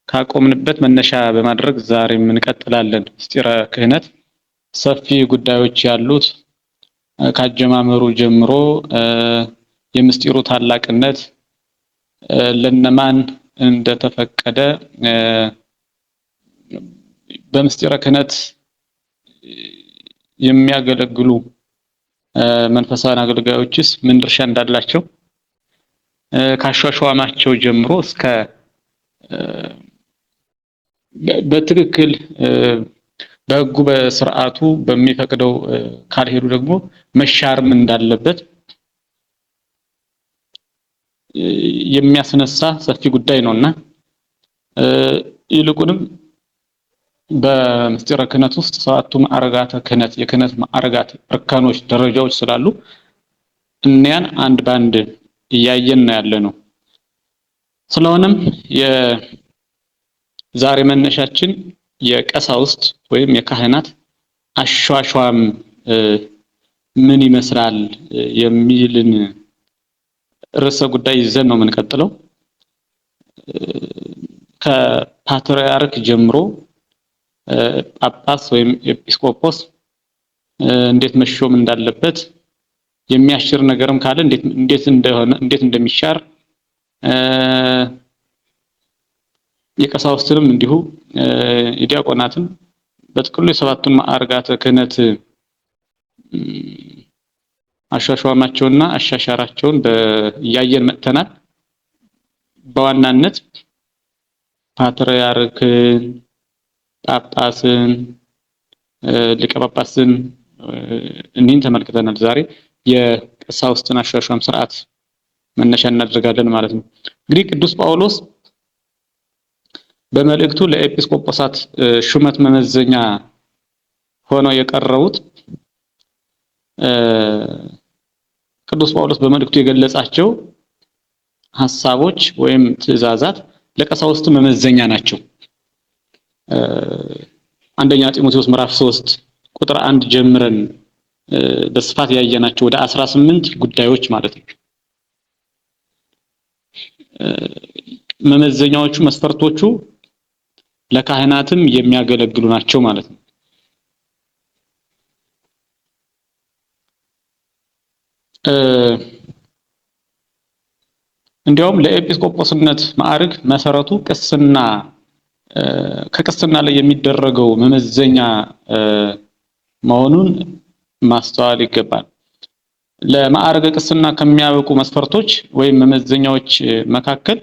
ካቆምንበት መነሻ በማድረግ ዛሬም እንቀጥላለን። ምስጢረ ክህነት ሰፊ ጉዳዮች ያሉት ካጀማመሩ ጀምሮ የምስጢሩ ታላቅነት ለነማን እንደተፈቀደ በምስጢረ ክህነት የሚያገለግሉ መንፈሳውያን አገልጋዮችስ ምን ድርሻ እንዳላቸው ካሿሿማቸው ጀምሮ እስከ በትክክል በሕጉ በስርዓቱ በሚፈቅደው ካልሄዱ ደግሞ መሻርም እንዳለበት የሚያስነሳ ሰፊ ጉዳይ ነውና ይልቁንም በምስጢረ ክህነት ውስጥ ሰባቱ ማዕረጋተ ክህነት የክህነት ማዕረጋት እርከኖች ደረጃዎች ስላሉ እኒያን አንድ ባንድ እያየን ነው ያለነው። ስለሆነም የዛሬ መነሻችን የቀሳውስት ወይም የካህናት አሿሿም ምን ይመስላል የሚልን ርዕሰ ጉዳይ ይዘን ነው የምንቀጥለው። ከፓትርያርክ ጀምሮ ጳጳስ ወይም ኤጲስቆጶስ እንዴት መሾም እንዳለበት የሚያሽር ነገርም ካለ እንዴት እንደሚሻር የቀሳውስትንም እንዲሁ የዲያቆናትን በጥቅሉ የሰባቱን ማዕርጋተ ክህነት አሿሿማቸውና አሻሻራቸውን እያየን መጥተናል። በዋናነት ፓትርያርክን፣ ጳጳስን፣ ሊቀ ጳጳስን እኒህን ተመልክተናል። ዛሬ የቀሳውስትን አሿሿም ስርዓት መነሻ እናደርጋለን ማለት ነው። እንግዲህ ቅዱስ ጳውሎስ በመልእክቱ ለኤጲስቆጶሳት ሹመት መመዘኛ ሆነው የቀረቡት ቅዱስ ጳውሎስ በመልእክቱ የገለጻቸው ሐሳቦች ወይም ትእዛዛት ለቀሳውስት መመዘኛ ናቸው። አንደኛ ጢሞቴዎስ ምዕራፍ 3 ቁጥር 1 ጀምረን በስፋት ያየናቸው ወደ 18 ጉዳዮች ማለት ነው። መመዘኛዎቹ መስፈርቶቹ ለካህናትም የሚያገለግሉ ናቸው ማለት ነው። እንዲያውም ለኤጲስቆጶስነት ማዕረግ መሰረቱ ቅስና ከቅስና ላይ የሚደረገው መመዘኛ መሆኑን ማስተዋል ይገባል። ለማዕረገ ቅስና ከሚያበቁ መስፈርቶች ወይም መመዘኛዎች መካከል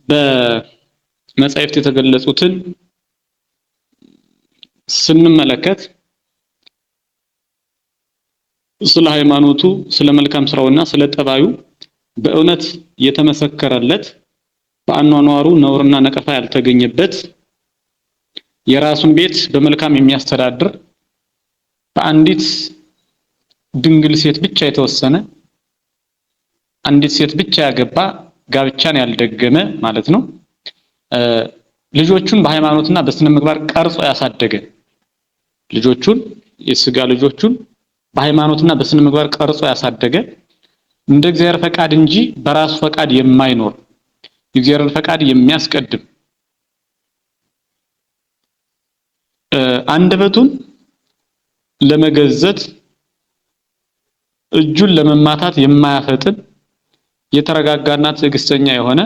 በመጻሕፍት የተገለጹትን ስንመለከት ስለ ሃይማኖቱ፣ ስለ መልካም ስራውና ስለ ጠባዩ በእውነት የተመሰከረለት በአኗኗሩ ነውርና ነቀፋ ያልተገኘበት የራሱን ቤት በመልካም የሚያስተዳድር በአንዲት ድንግል ሴት ብቻ የተወሰነ አንዲት ሴት ብቻ ያገባ ጋብቻን ያልደገመ ማለት ነው። ልጆቹን በሃይማኖትና በስነ ምግባር ቀርጾ ያሳደገ ልጆቹን የሥጋ ልጆቹን በሃይማኖትና በስነ ምግባር ቀርጾ ያሳደገ እንደ እግዚአብሔር ፈቃድ እንጂ በራሱ ፈቃድ የማይኖር የእግዚአብሔርን ፈቃድ የሚያስቀድም አንደበቱን ለመገዘት እጁን ለመማታት የማያፈጥን የተረጋጋና ትዕግስተኛ የሆነ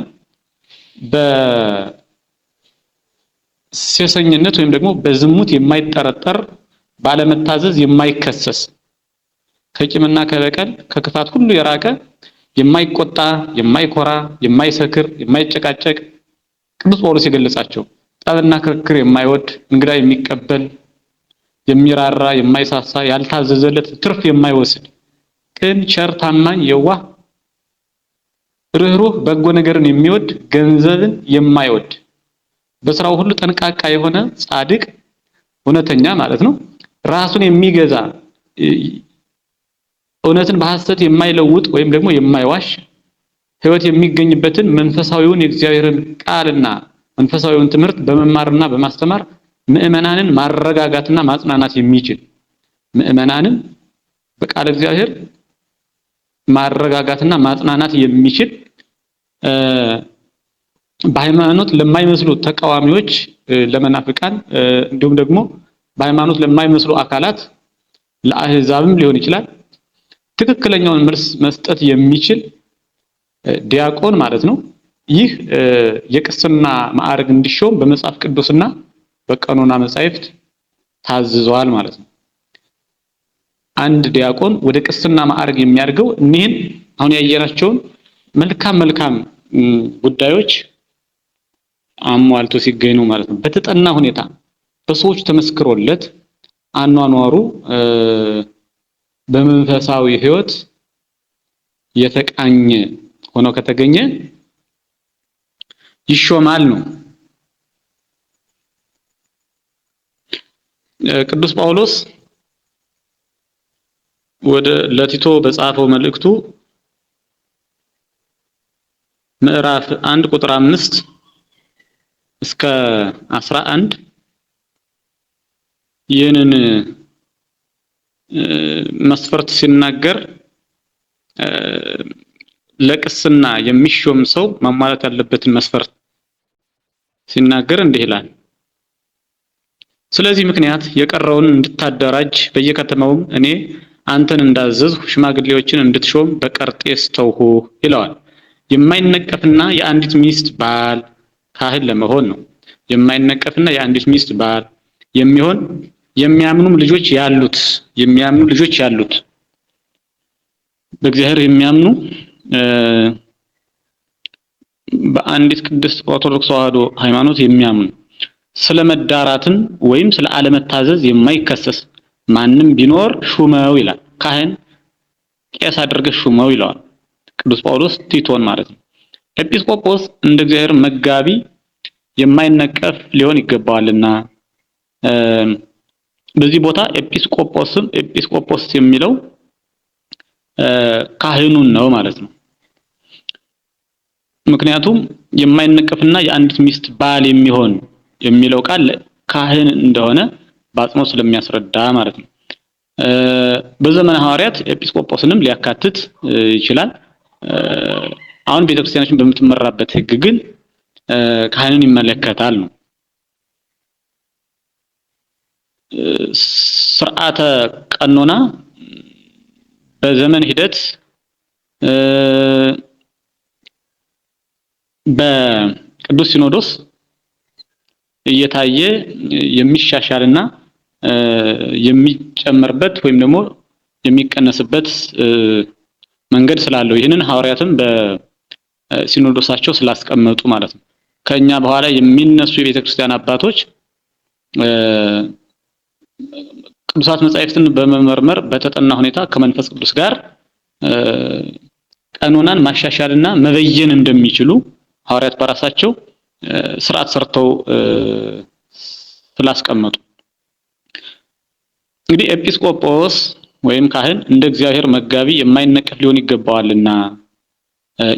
በሴሰኝነት ወይም ደግሞ በዝሙት የማይጠረጠር ባለመታዘዝ የማይከሰስ ከቂምና ከበቀል ከክፋት ሁሉ የራቀ የማይቆጣ የማይኮራ የማይሰክር የማይጨቃጨቅ ቅዱስ ጳውሎስ የገለጻቸው ጠብና ክርክር የማይወድ እንግዳ የሚቀበል የሚራራ የማይሳሳ ያልታዘዘለት ትርፍ የማይወስድ ቅን ቸር ታማኝ የዋህ ርህሩህ በጎ ነገርን የሚወድ ገንዘብን የማይወድ በስራው ሁሉ ጠንቃቃ የሆነ ጻድቅ እውነተኛ ማለት ነው። ራሱን የሚገዛ እውነትን በሐሰት የማይለውጥ ወይም ደግሞ የማይዋሽ ሕይወት የሚገኝበትን መንፈሳዊውን የእግዚአብሔርን ቃልና መንፈሳዊውን ትምህርት በመማርና በማስተማር ምእመናንን ማረጋጋትና ማጽናናት የሚችል ምእመናንን በቃል እግዚአብሔር ማረጋጋትና ማጽናናት የሚችል በሃይማኖት ለማይመስሉ ተቃዋሚዎች ለመናፍቃን እንዲሁም ደግሞ በሃይማኖት ለማይመስሉ አካላት ለአህዛብም ሊሆን ይችላል ትክክለኛውን መልስ መስጠት የሚችል ዲያቆን ማለት ነው። ይህ የቅስና ማዕረግ እንዲሾም በመጽሐፍ ቅዱስና በቀኖና መጻሕፍት ታዝዟል ማለት ነው። አንድ ዲያቆን ወደ ቅስና ማዕረግ የሚያርገው እኒህን አሁን ያየናቸውን መልካም ጉዳዮች አሟልቶ ሲገኝ ነው ማለት ነው። በተጠና ሁኔታ በሰዎች ተመስክሮለት አኗኗሩ በመንፈሳዊ ሕይወት የተቃኘ ሆኖ ከተገኘ ይሾማል ነው። ቅዱስ ጳውሎስ ወደ ለቲቶ በጻፈው መልእክቱ ምዕራፍ 1 ቁጥር 5 እስከ 11 ይህንን መስፈርት ሲናገር ለቅስና የሚሾም ሰው ማሟላት ያለበትን መስፈርት ሲናገር እንዲህ ይላል። ስለዚህ ምክንያት የቀረውን እንድታደራጅ በየከተማውም እኔ አንተን እንዳዘዝሁ ሽማግሌዎችን እንድትሾም በቀርጤስ ተውሁ ይለዋል። የማይነቀፍና የአንዲት ሚስት ባል ካህን ለመሆን ነው። የማይነቀፍና የአንዲት ሚስት ባል የሚሆን የሚያምኑ ልጆች ያሉት በእግዚአብሔር የሚያምኑ በአንዲት ቅድስት ኦርቶዶክስ ተዋሕዶ ሃይማኖት የሚያምኑ ስለመዳራትን ወይም ስለ አለመታዘዝ የማይከሰስ ማንም ቢኖር ሹመው ይላል። ካህን ቄስ አድርገህ ሹመው ይለዋል ቅዱስ ጳውሎስ ቲቶን ማለት ነው። ኤጲስቆጶስ እንደ እግዚአብሔር መጋቢ የማይነቀፍ ሊሆን ይገባዋልና በዚህ ቦታ ኤጲስቆጶስ የሚለው ካህኑን ነው ማለት ነው። ምክንያቱም የማይነቀፍና የአንዲት ሚስት ባል የሚሆን የሚለው ቃል ካህን እንደሆነ በአጽንኦት ስለሚያስረዳ ማለት ነው። በዘመነ ሐዋርያት ኤጲስቆጶስንም ሊያካትት ይችላል። አሁን ቤተክርስቲያናችን በምትመራበት ሕግ ግን ካህንን ይመለከታል ነው። ስርዓተ ቀኖና በዘመን ሂደት በቅዱስ ሲኖዶስ እየታየ የሚሻሻልና የሚጨመርበት ወይም ደግሞ የሚቀነስበት መንገድ ስላለው ይህንን ሐዋርያትም በሲኖዶሳቸው ስላስቀመጡ ማለት ነው። ከኛ በኋላ የሚነሱ የቤተክርስቲያን አባቶች ቅዱሳት መጻሕፍትን በመመርመር በተጠና ሁኔታ ከመንፈስ ቅዱስ ጋር ቀኖናን ማሻሻልና መበየን እንደሚችሉ ሐዋርያት በራሳቸው ስርዓት ሰርተው ስላስቀመጡ እንግዲህ ኤጲስቆጶስ ወይም ካህን እንደ እግዚአብሔር መጋቢ የማይነቀፍ ሊሆን ይገባዋልና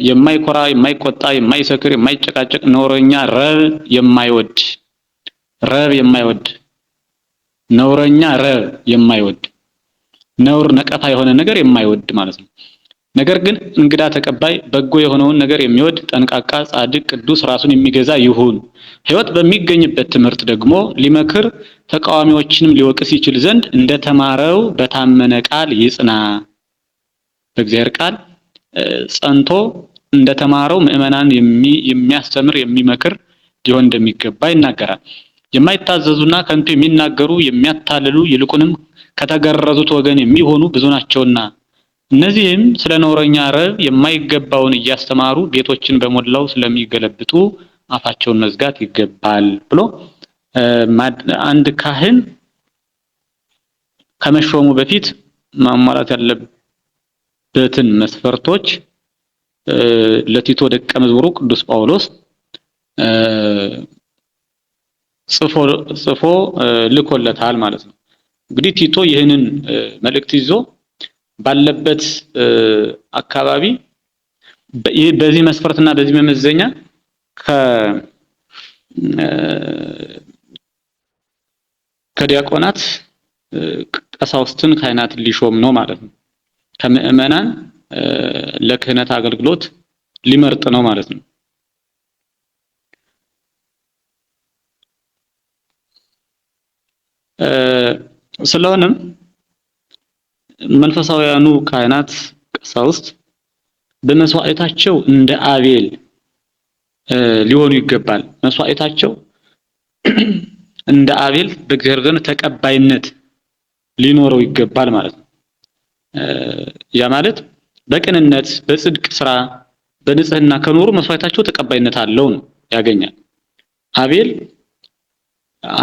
የማይኮራ፣ የማይቆጣ፣ የማይሰክር፣ የማይጨቃጨቅ፣ ነውረኛ፣ ነውረኛ ረብ የማይወድ ነውር ነቀፋ የሆነ ነገር የማይወድ ማለት ነው። ነገር ግን እንግዳ ተቀባይ፣ በጎ የሆነውን ነገር የሚወድ፣ ጠንቃቃ፣ ጻድቅ፣ ቅዱስ፣ ራሱን የሚገዛ ይሁን። ሕይወት በሚገኝበት ትምህርት ደግሞ ሊመክር ተቃዋሚዎችንም ሊወቅስ ይችል ዘንድ እንደተማረው በታመነ ቃል ይጽና። በእግዚአብሔር ቃል ጸንቶ እንደተማረው ምዕመናን የሚያስተምር የሚመክር ሊሆን እንደሚገባ ይናገራል። የማይታዘዙና ከንቱ የሚናገሩ የሚያታልሉ ይልቁንም ከተገረዙት ወገን የሚሆኑ ብዙ ናቸውና እነዚህም ስለ ነውረኛ ረብ የማይገባውን እያስተማሩ ቤቶችን በሞላው ስለሚገለብጡ አፋቸውን መዝጋት ይገባል ብሎ አንድ ካህን ከመሾሙ በፊት ማሟላት ያለበትን መስፈርቶች ለቲቶ ደቀ መዝሙሩ ቅዱስ ጳውሎስ ጽፎ ልኮለታል ማለት ነው። እንግዲህ ቲቶ ይህንን መልእክት ይዞ ባለበት አካባቢ በዚህ መስፈርትና በዚህ መመዘኛ ከዲያቆናት ቀሳውስትን ካህናትን ሊሾም ነው ማለት ነው። ከምዕመናን ለክህነት አገልግሎት ሊመርጥ ነው ማለት ነው። ስለሆነም መንፈሳውያኑ ካህናት ቀሳውስት በመስዋዕታቸው እንደ አቤል ሊሆኑ ይገባል። መስዋዕታቸው እንደ አቤል በእግዚአብሔር ዘንድ ተቀባይነት ሊኖረው ይገባል ማለት ነው። ያ ማለት በቅንነት በጽድቅ ስራ በንጽህና ከኖሩ መስዋዕታቸው ተቀባይነት አለው ነው ያገኛል።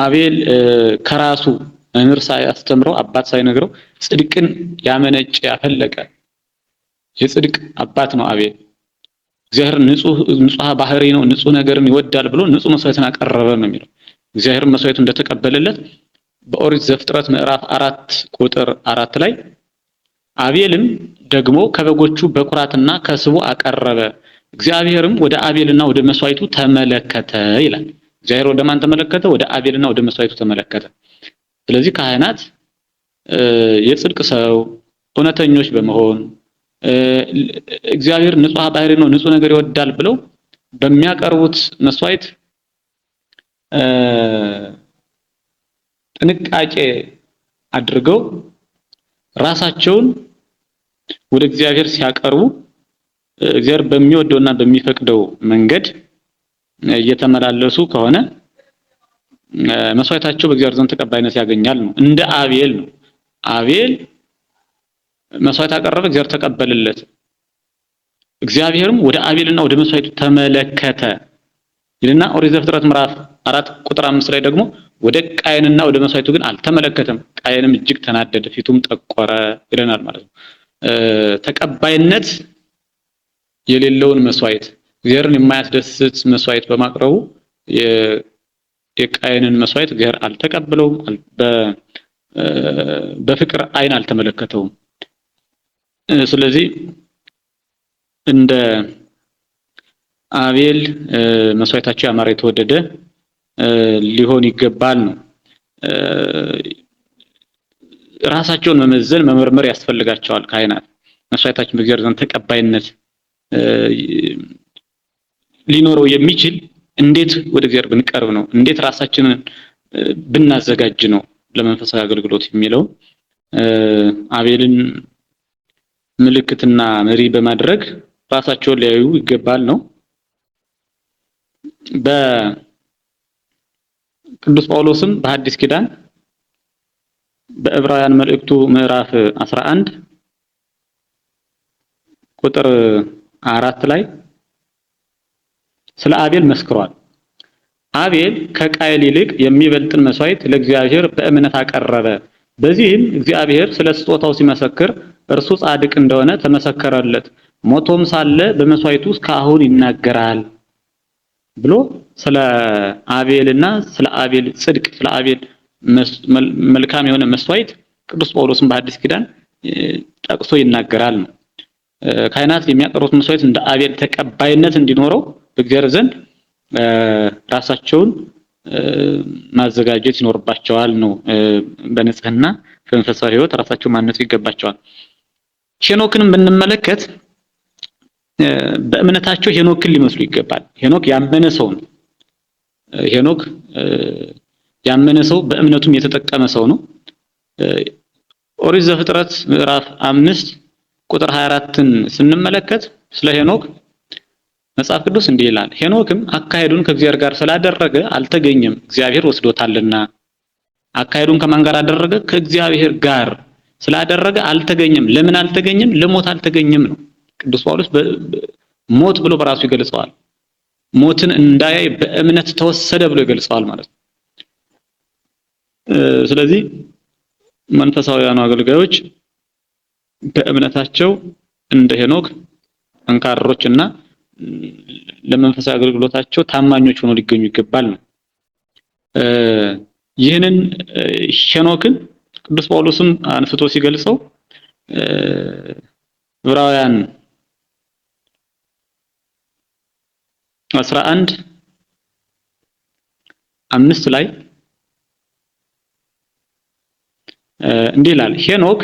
አቤል ከራሱ መምህር ሳያስተምረው አባት ሳይነግረው ጽድቅን ያመነጨ ያፈለቀ የጽድቅ አባት ነው አቤል። እግዚአብሔር ንጹህ ባህሪ ነው፣ ንጹህ ነገርን ይወዳል ብሎ ንጹህ መስዋዕትን አቀረበ ነው የሚለው። እግዚአብሔር መስዋዕቱን እንደተቀበለለት በኦሪት ዘፍጥረት ምዕራፍ 4 ቁጥር 4 ላይ አቤልም ደግሞ ከበጎቹ በኩራትና ከስቡ አቀረበ፣ እግዚአብሔርም ወደ አቤልና ወደ መስዋዕቱ ተመለከተ ይላል። እግዚአብሔር ወደ ማን ተመለከተ? ወደ አቤልና ወደ መስዋዕቱ ተመለከተ። ስለዚህ ካህናት የጽድቅ ሰው እውነተኞች በመሆን እግዚአብሔር ንጹህ ባህሪ ነው፣ ንጹህ ነገር ይወዳል ብለው በሚያቀርቡት መስዋዕት ጥንቃቄ አድርገው ራሳቸውን ወደ እግዚአብሔር ሲያቀርቡ እግዚአብሔር በሚወደውና በሚፈቅደው መንገድ እየተመላለሱ ከሆነ መስዋዕታቸው በእግዚአብሔር ዘንድ ተቀባይነት ያገኛል ነው። እንደ አቤል ነው። አቤል መስዋዕት አቀረበ፣ እግዚአብሔር ተቀበለለት። እግዚአብሔርም ወደ አቤልና ወደ መስዋዕቱ ተመለከተ ይልና ኦሪት ዘፍጥረት ምዕራፍ 4 ቁጥር 5 ላይ ደግሞ ወደ ቃየንና ወደ መስዋዕቱ ግን አልተመለከተም፣ ቃየንም እጅግ ተናደደ፣ ፊቱም ጠቆረ ይለናል ማለት ነው። ተቀባይነት የሌለውን መስዋዕት እግዚአብሔርን የማያስደስት መስዋዕት በማቅረቡ የቃየንን መስዋዕት እግዚአብሔር አልተቀበለውም፣ በፍቅር አይን አልተመለከተውም። ስለዚህ እንደ አቤል መስዋዕታቸው ያማረ የተወደደ ሊሆን ይገባል ነው። ራሳቸውን መመዘን መመርመር ያስፈልጋቸዋል ካህናት። መስዋዕታችን በእግዚአብሔር ዘንድ ተቀባይነት ሊኖረው የሚችል እንዴት ወደ እግዚአብሔር ብንቀርብ ነው፣ እንዴት ራሳችንን ብናዘጋጅ ነው ለመንፈሳዊ አገልግሎት የሚለው አቤልን ምልክትና መሪ በማድረግ ራሳቸውን ሊያዩ ይገባል ነው። በቅዱስ ጳውሎስም በሐዲስ ኪዳን በዕብራውያን መልእክቱ ምዕራፍ 11 ቁጥር 4 ላይ ስለ አቤል መስክሯል። አቤል ከቃየል ይልቅ የሚበልጥን መስዋዕት ለእግዚአብሔር በእምነት አቀረበ፣ በዚህም እግዚአብሔር ስለ ስጦታው ሲመሰክር እርሱ ጻድቅ እንደሆነ ተመሰከረለት፣ ሞቶም ሳለ በመስዋዕቱ እስካሁን ይናገራል ብሎ ስለ አቤልና ስለ አቤል ጽድቅ ስለ አቤል መልካም የሆነ መስዋዕት ቅዱስ ጳውሎስም በሐዲስ ኪዳን ጠቅሶ ይናገራል ነው። ካህናት የሚያቀርቡት መስዋዕት እንደ አቤል ተቀባይነት እንዲኖረው በእግዚአብሔር ዘንድ ራሳቸውን ማዘጋጀት ይኖርባቸዋል ነው። በንጽህና በመንፈሳዊ ሕይወት ራሳቸውን ማነጽ ይገባቸዋል። ሄኖክንም ብንመለከት በእምነታቸው ሄኖክን ሊመስሉ ይገባል። ሄኖክ ያመነ ሰው ነው። ሄኖክ ያመነ ሰው በእምነቱም የተጠቀመ ሰው ነው። ኦሪት ዘፍጥረት ምዕራፍ 5 ቁጥር 24ን ስንመለከት ስለ ሄኖክ መጽሐፍ ቅዱስ እንዲህ ይላል፣ ሄኖክም አካሄዱን ከእግዚአብሔር ጋር ስላደረገ አልተገኘም፣ እግዚአብሔር ወስዶታልና። አካሄዱን ከማን ጋር አደረገ? ከእግዚአብሔር ጋር ስላደረገ አልተገኘም። ለምን አልተገኘም? ለሞት አልተገኘም ነው። ቅዱስ ጳውሎስ ሞት ብሎ በራሱ ይገልጸዋል። ሞትን እንዳያይ በእምነት ተወሰደ ብሎ ይገልጸዋል ማለት ነው። ስለዚህ መንፈሳውያኑ አገልጋዮች በእምነታቸው እንደ ሄኖክ ጠንካሮችና ለመንፈሳዊ አገልግሎታቸው ታማኞች ሆነው ሊገኙ ይገባል ነው። ይህንን ሄኖክን ቅዱስ ጳውሎስም አንስቶ ሲገልጸው ዕብራውያን 11:5 ላይ እንዲህ ይላል፣ ሄኖክ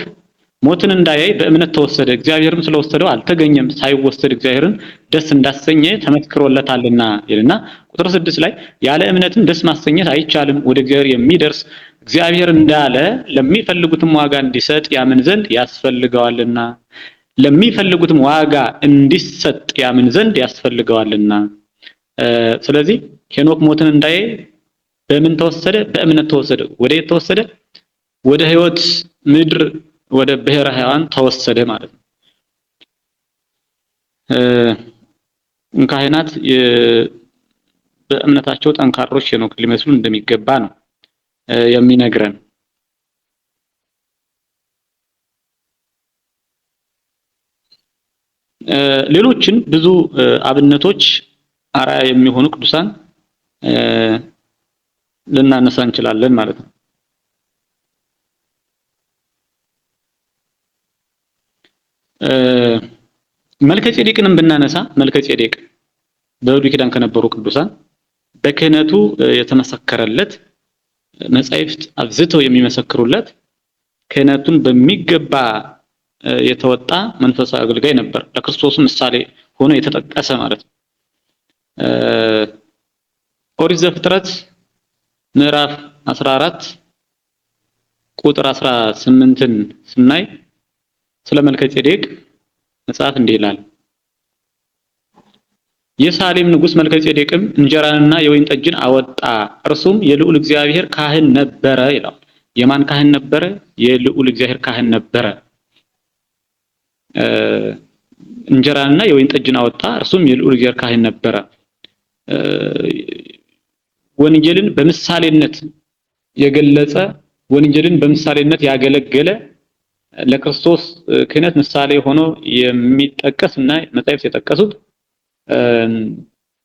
ሞትን እንዳያይ በእምነት ተወሰደ፣ እግዚአብሔርም ስለወሰደው አልተገኘም፣ ሳይወሰድ እግዚአብሔርን ደስ እንዳሰኘ ተመስክሮለታልና ይልና ቁጥር 6 ላይ ያለ እምነትም ደስ ማሰኘት አይቻልም፣ ወደ እግዚአብሔር የሚደርስ እግዚአብሔር እንዳለ ለሚፈልጉትም ዋጋ እንዲሰጥ ያምን ዘንድ ያስፈልገዋልና ለሚፈልጉትም ዋጋ እንዲሰጥ ያምን ዘንድ ያስፈልገዋልና። ስለዚህ ሄኖክ ሞትን እንዳያይ በምን ተወሰደ? በእምነት ተወሰደ። ወደ የት ተወሰደ? ወደ ሕይወት ምድር ወደ ብሔረ ሕያዋን ተወሰደ ማለት ነው። ካህናት በእምነታቸው ጠንካሮች ሄኖክ ሊመስሉ እንደሚገባ ነው የሚነግረን። ሌሎችን ብዙ አብነቶች አርአያ የሚሆኑ ቅዱሳን ልናነሳ እንችላለን ማለት ነው። መልከጼዴቅንም ብናነሳ መልከጼዴቅ በብሉይ ኪዳን ከነበሩ ቅዱሳን በክህነቱ የተመሰከረለት መጻሕፍት አብዝተው የሚመሰክሩለት ክህነቱን በሚገባ የተወጣ መንፈሳዊ አገልጋይ ነበር። ለክርስቶስ ምሳሌ ሆኖ የተጠቀሰ ማለት ነው። ኦሪት ዘፍጥረት ምዕራፍ 14 ቁጥር 18ን ስናይ ስለ መልከጼዴቅ መጽሐፍ እንዲህ ይላል። የሳሌም ንጉስ መልከጼዴቅም እንጀራንና የወይን ጠጅን አወጣ፣ እርሱም የልዑል እግዚአብሔር ካህን ነበረ ይላል። የማን ካህን ነበረ? የልዑል እግዚአብሔር ካህን ነበረ። እንጀራንና የወይን ጠጅን አወጣ፣ እርሱም የልዑል እግዚአብሔር ካህን ነበረ። ወንጌልን በምሳሌነት የገለጸ ወንጌልን በምሳሌነት ያገለገለ ለክርስቶስ ክህነት ምሳሌ ሆኖ የሚጠቀስና መጻሕፍት የጠቀሱት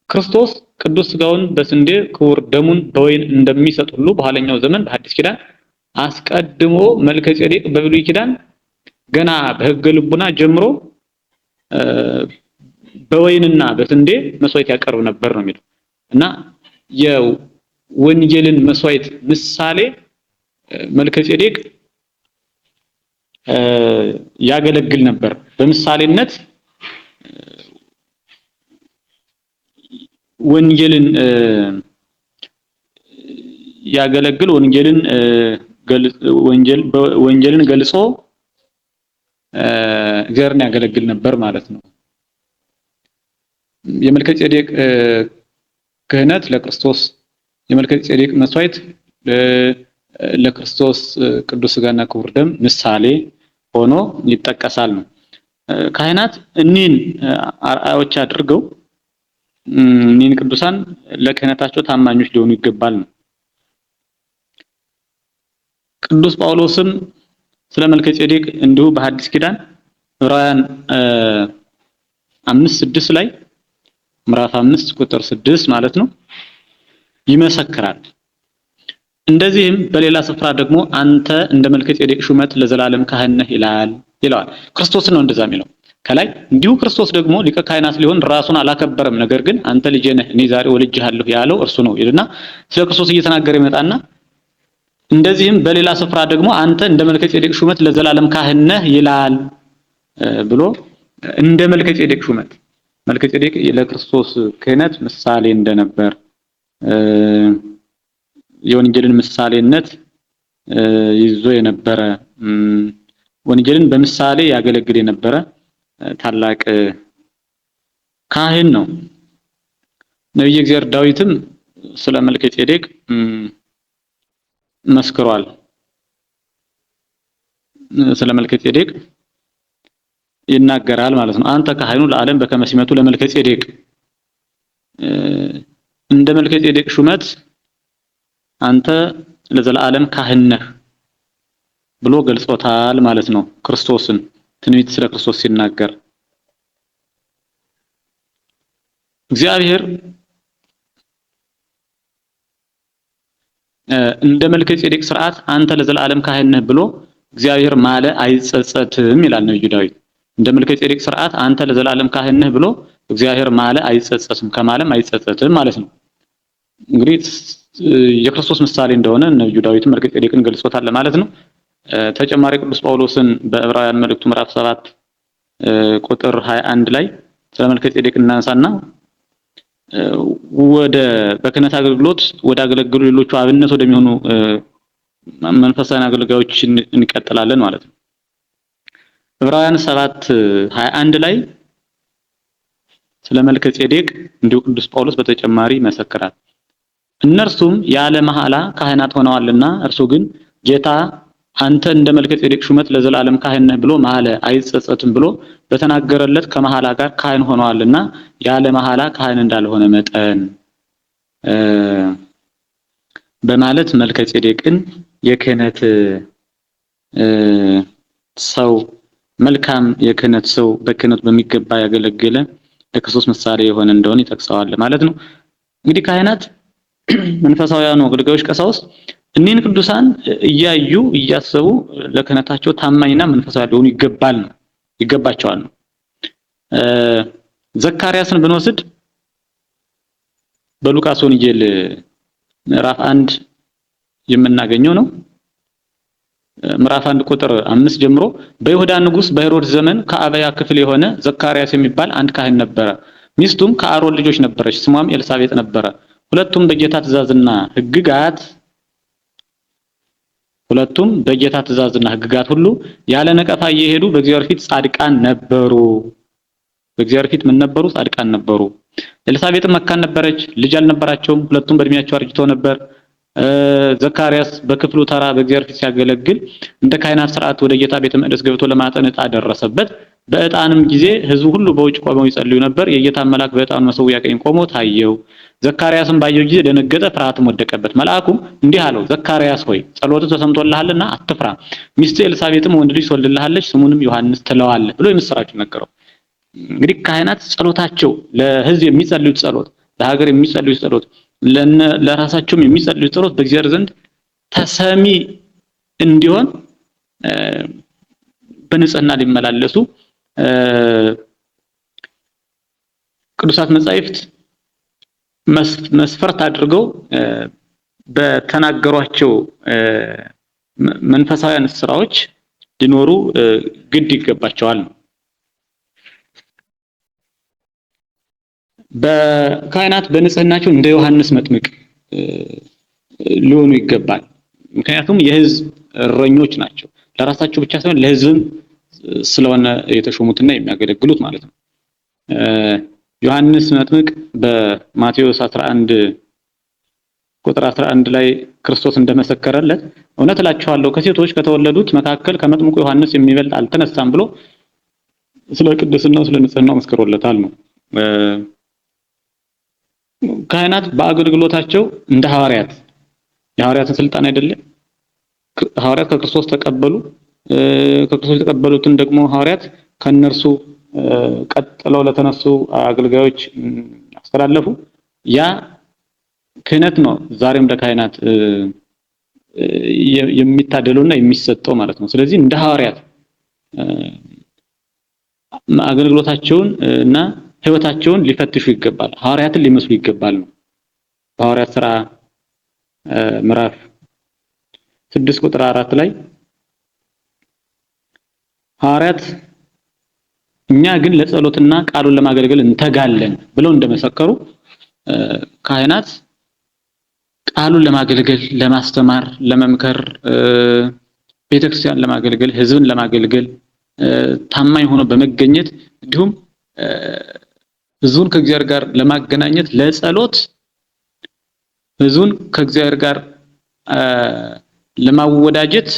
ክርስቶስ ቅዱስ ሥጋውን በስንዴ ክቡር ደሙን በወይን እንደሚሰጥ ሁሉ በኋለኛው ዘመን በሐዲስ ኪዳን አስቀድሞ መልከጼዴቅ በብሉይ ኪዳን ገና በሕገ ልቡና ጀምሮ በወይንና በስንዴ መስዋዕት ያቀርብ ነበር ነው የሚለው እና የወንጌልን መስዋዕት ምሳሌ መልከጼዴቅ ያገለግል ነበር። በምሳሌነት ወንጌልን ያገለግል ወንጌልን ገልጾ እግዚአብሔርን ያገለግል ነበር ማለት ነው። የመልከጼዴቅ ክህነት ለክርስቶስ የመልከጼዴቅ መስዋዕት ለክርስቶስ ቅዱስ ሥጋና ክቡር ደም ምሳሌ ሆኖ ይጠቀሳል ነው። ካህናት እኒህን አርአያዎች አድርገው እኒህን ቅዱሳን ለክህነታቸው ታማኞች ሊሆኑ ይገባል ነው። ቅዱስ ጳውሎስም ስለ መልከጼዴቅ እንዲሁ በሐዲስ ኪዳን ዕብራውያን 5:6 ላይ ምዕራፍ 5 ቁጥር 6 ማለት ነው ይመሰክራል። እንደዚህም በሌላ ስፍራ ደግሞ አንተ እንደ መልከጼዴቅ ሹመት ለዘላለም ካህን ነህ ይለዋል። ክርስቶስ ነው እንደዛ የሚለው ከላይ እንዲሁ ክርስቶስ ደግሞ ሊቀ ካህናት ሊሆን ራሱን አላከበረም፣ ነገር ግን አንተ ልጄ ነህ እኔ ዛሬ ወልጄሃለሁ ያለው እርሱ ነው ይልና ስለ ክርስቶስ እየተናገረ ይመጣና እንደዚህም በሌላ ስፍራ ደግሞ አንተ እንደ መልከጼዴቅ ሹመት ለዘላለም ካህን ነህ ይላል ብሎ እንደ መልከጼዴቅ ሹመት መልከጼዴቅ ለክርስቶስ ክህነት ምሳሌ እንደነበር የወንጌልን ምሳሌነት ይዞ የነበረ ወንጌልን በምሳሌ ያገለግል የነበረ ታላቅ ካህን ነው። ነብዩ እግዚአብሔር ዳዊትም ስለ መልከጼዴቅ መስክሯል። ስለ መልከጼዴቅ ይናገራል ማለት ነው። አንተ ካህኑ ለዓለም በከመ ሲመቱ ለመልከጼዴቅ እንደ መልከጼዴቅ ሹመት አንተ ለዘላለም ካህን ነህ ብሎ ገልጾታል ማለት ነው። ክርስቶስን ትንቢት ስለ ክርስቶስ ሲናገር እግዚአብሔር እንደ መልከጼዴቅ ሥርዓት አንተ ለዘላለም ካህን ነህ ብሎ እግዚአብሔር ማለ አይጸጸትም ይላል ነብዩ ዳዊት። እንደ መልከጼዴቅ ሥርዓት አንተ ለዘላለም ካህን ነህ ብሎ እግዚአብሔር ማለ አይጸጸትም፣ ከማለም አይጸጸትም ማለት ነው። እንግዲህ የክርስቶስ ምሳሌ እንደሆነ ነብዩ ዳዊት መልከጼዴቅን ገልጾታል ማለት ነው። ተጨማሪ ቅዱስ ጳውሎስን በዕብራውያን መልእክቱ ምዕራፍ 7 ቁጥር 21 ላይ ስለ መልከጼዴቅ እናንሳና ወደ በክህነት አገልግሎት ወደ አገለግሉ ሌሎቹ አብነት ወደሚሆኑ መንፈሳዊ አገልጋዮች እንቀጥላለን ማለት ነው። ዕብራውያን 7:21 ላይ ስለ መልከጼዴቅ እንዲሁ ቅዱስ ጳውሎስ በተጨማሪ መሰከራል። እነርሱም ያለ መሐላ ካህናት ሆነዋልና እርሱ ግን ጌታ አንተ እንደ መልከጼዴቅ ሹመት ለዘላለም ካህን ነህ ብሎ ማለ አይጸጸትም ብሎ በተናገረለት ከመሐላ ጋር ካህን ሆነዋልና ያለ መሐላ ካህን እንዳልሆነ መጠን በማለት መልከጼዴቅን የክህነት ሰው መልካም የክህነት ሰው በክህነት በሚገባ ያገለገለ ለክርስቶስ ምሳሌ የሆነ እንደሆነ ይጠቅሰዋል ማለት ነው። እንግዲህ ካህናት መንፈሳውያኑ አገልጋዮች ቀሳውስት እኒህን ቅዱሳን እያዩ እያሰቡ ለክህነታቸው ታማኝና መንፈሳዊ ሊሆኑ ይገባቸዋል ነው። ዘካርያስን ብንወስድ በሉቃስ ወንጌል ምዕራፍ 1 የምናገኘው ነው። ምዕራፍ 1 ቁጥር 5 ጀምሮ በይሁዳ ንጉስ በሄሮድስ ዘመን ከአብያ ክፍል የሆነ ዘካርያስ የሚባል አንድ ካህን ነበረ። ሚስቱም ከአሮን ልጆች ነበረች፣ ስሟም ኤልሳቤጥ ነበረ። ሁለቱም በጌታ ትእዛዝና ሕግጋት ሁሉ ያለ ነቀፋ እየሄዱ በእግዚአብሔር ፊት ጻድቃን ነበሩ። በእግዚአብሔር ፊት ምን ነበሩ? ጻድቃን ነበሩ። ኤልሳቤጥ መካን ነበረች፣ ልጅ አልነበራቸውም። ሁለቱም በእድሜያቸው አርጅተው ነበር። ዘካርያስ በክፍሉ ተራ በእግዚአብሔር ፊት ሲያገለግል እንደ ካህናት ሥርዓት ወደ ጌታ ቤተ መቅደስ ገብቶ ለማጠን ዕጣ ደረሰበት። በዕጣንም ጊዜ ሕዝቡ ሁሉ በውጭ ቆመው ይጸልዩ ነበር። የጌታ መልአክ በዕጣኑ መሠዊያ ቀኝ ቆሞ ታየው። ዘካርያስም ባየው ጊዜ ደነገጠ፣ ፍርሃትም ወደቀበት። መልአኩም እንዲህ አለው፣ ዘካርያስ ሆይ ጸሎትህ ተሰምቶልሃልና አትፍራ። ሚስትህ ኤልሳቤጥም ወንድ ልጅ ትወልድልሃለች፣ ስሙንም ዮሐንስ ትለዋለህ ብሎ የምስራች ነገረው። እንግዲህ ካህናት ጸሎታቸው ለሕዝብ የሚጸልዩት ጸሎት፣ ለሀገር የሚጸልዩት ጸሎት፣ ለራሳቸውም የሚጸልዩት ጸሎት በእግዚአብሔር ዘንድ ተሰሚ እንዲሆን በንጽህና ሊመላለሱ ቅዱሳት መጻሕፍት መስፈርት አድርገው በተናገሯቸው መንፈሳውያን ስራዎች ሊኖሩ ግድ ይገባቸዋል ነው። በካህናት በንጽህናቸው እንደ ዮሐንስ መጥምቅ ሊሆኑ ይገባል። ምክንያቱም የሕዝብ እረኞች ናቸው። ለራሳቸው ብቻ ሳይሆን ለሕዝብም ስለሆነ የተሾሙትና የሚያገለግሉት ማለት ነው። ዮሐንስ መጥምቅ በማቴዎስ 11 ቁጥር 11 ላይ ክርስቶስ እንደመሰከረለት እውነት እላችኋለሁ ከሴቶች ከተወለዱት መካከል ከመጥምቁ ዮሐንስ የሚበልጥ አልተነሳም ብሎ ስለ ቅድስናው ስለ ንጽህናው መስክሮለታል ነው። ካህናት በአገልግሎታቸው እንደ ሐዋርያት የሐዋርያትን ስልጣን አይደለም ሐዋርያት ከክርስቶስ ተቀበሉ። ከክርስቶስ የተቀበሉትን ደግሞ ሐዋርያት ከነርሱ ቀጥለው ለተነሱ አገልጋዮች አስተላለፉ። ያ ክህነት ነው ዛሬም ለካህናት የሚታደሉና የሚሰጠው ማለት ነው። ስለዚህ እንደ ሐዋርያት አገልግሎታቸውን እና ሕይወታቸውን ሊፈትሹ ይገባል። ሐዋርያትን ሊመስሉ ይገባል ነው። በሐዋርያት ሥራ ምዕራፍ 6 ቁጥር 4 ላይ ሐዋርያት እኛ ግን ለጸሎትና ቃሉን ለማገልገል እንተጋለን ብለው እንደመሰከሩ ካህናት ቃሉን ለማገልገል፣ ለማስተማር፣ ለመምከር፣ ቤተክርስቲያን ለማገልገል፣ ሕዝብን ለማገልገል ታማኝ ሆኖ በመገኘት እንዲሁም ሕዝቡን ከእግዚአብሔር ጋር ለማገናኘት ለጸሎት ሕዝቡን ከእግዚአብሔር ጋር ለማወዳጀት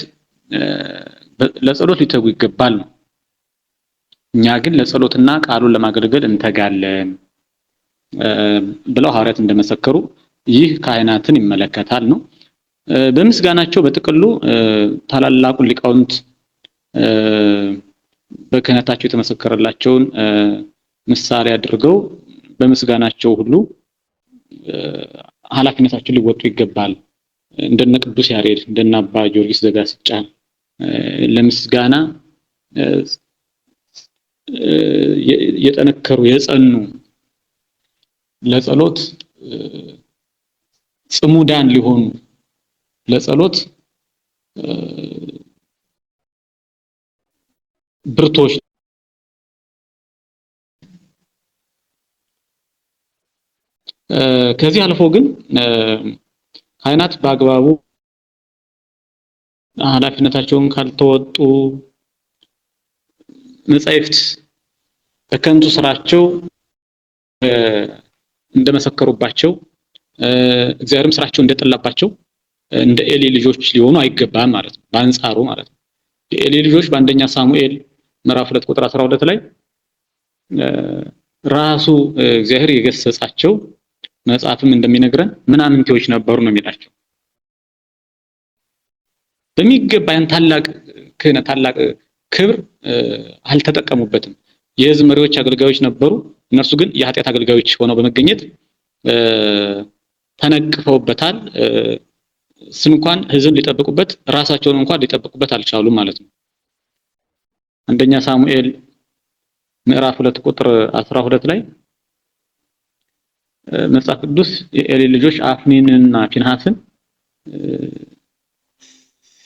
ለጸሎት ሊተጉ ይገባል ነው። እኛ ግን ለጸሎትና ቃሉን ለማገልገል እንተጋለን ብለው ሐዋርያት እንደመሰከሩ ይህ ካህናትን ይመለከታል ነው። በምስጋናቸው በጥቅሉ ታላላቁ ሊቃውንት በክህነታቸው የተመሰከረላቸውን ምሳሌ አድርገው በምስጋናቸው ሁሉ ኃላፊነታቸውን ሊወጡ ይገባል። እንደነ ቅዱስ ያሬድ እንደነ አባ ጊዮርጊስ ዘጋስጫ ለምስጋና የጠነከሩ የጸኑ ለጸሎት ጽሙዳን ሊሆኑ ለጸሎት ብርቶች ከዚህ አልፎ ግን ካህናት በአግባቡ ኃላፊነታቸውን ካልተወጡ መጻሕፍት በከንቱ ስራቸው እንደመሰከሩባቸው እግዚአብሔርም ስራቸው እንደጠላባቸው እንደ ኤሊ ልጆች ሊሆኑ አይገባም ማለት ነው። በአንጻሩ ማለት ነው የኤሊ ልጆች በአንደኛ ሳሙኤል ምዕራፍ 2 ቁጥር 12 ላይ ራሱ እግዚአብሔር የገሰጻቸው መጽሐፍም እንደሚነግረን ምናምንቴዎች ነበሩ ነው የሚላቸው። በሚገባ ያን ታላቅ ክህነት ታላቅ ክብር አልተጠቀሙበትም። የሕዝብ መሪዎች አገልጋዮች ነበሩ። እነርሱ ግን የኃጢአት አገልጋዮች ሆነው በመገኘት ተነቅፈውበታል። እንኳን ሕዝብን ሊጠብቁበት ራሳቸውን እንኳን ሊጠብቁበት አልቻሉም ማለት ነው። አንደኛ ሳሙኤል ምዕራፍ 2 ቁጥር 12 ላይ መጽሐፍ ቅዱስ የኤሊ ልጆች አፍኒንና ፊንሐስን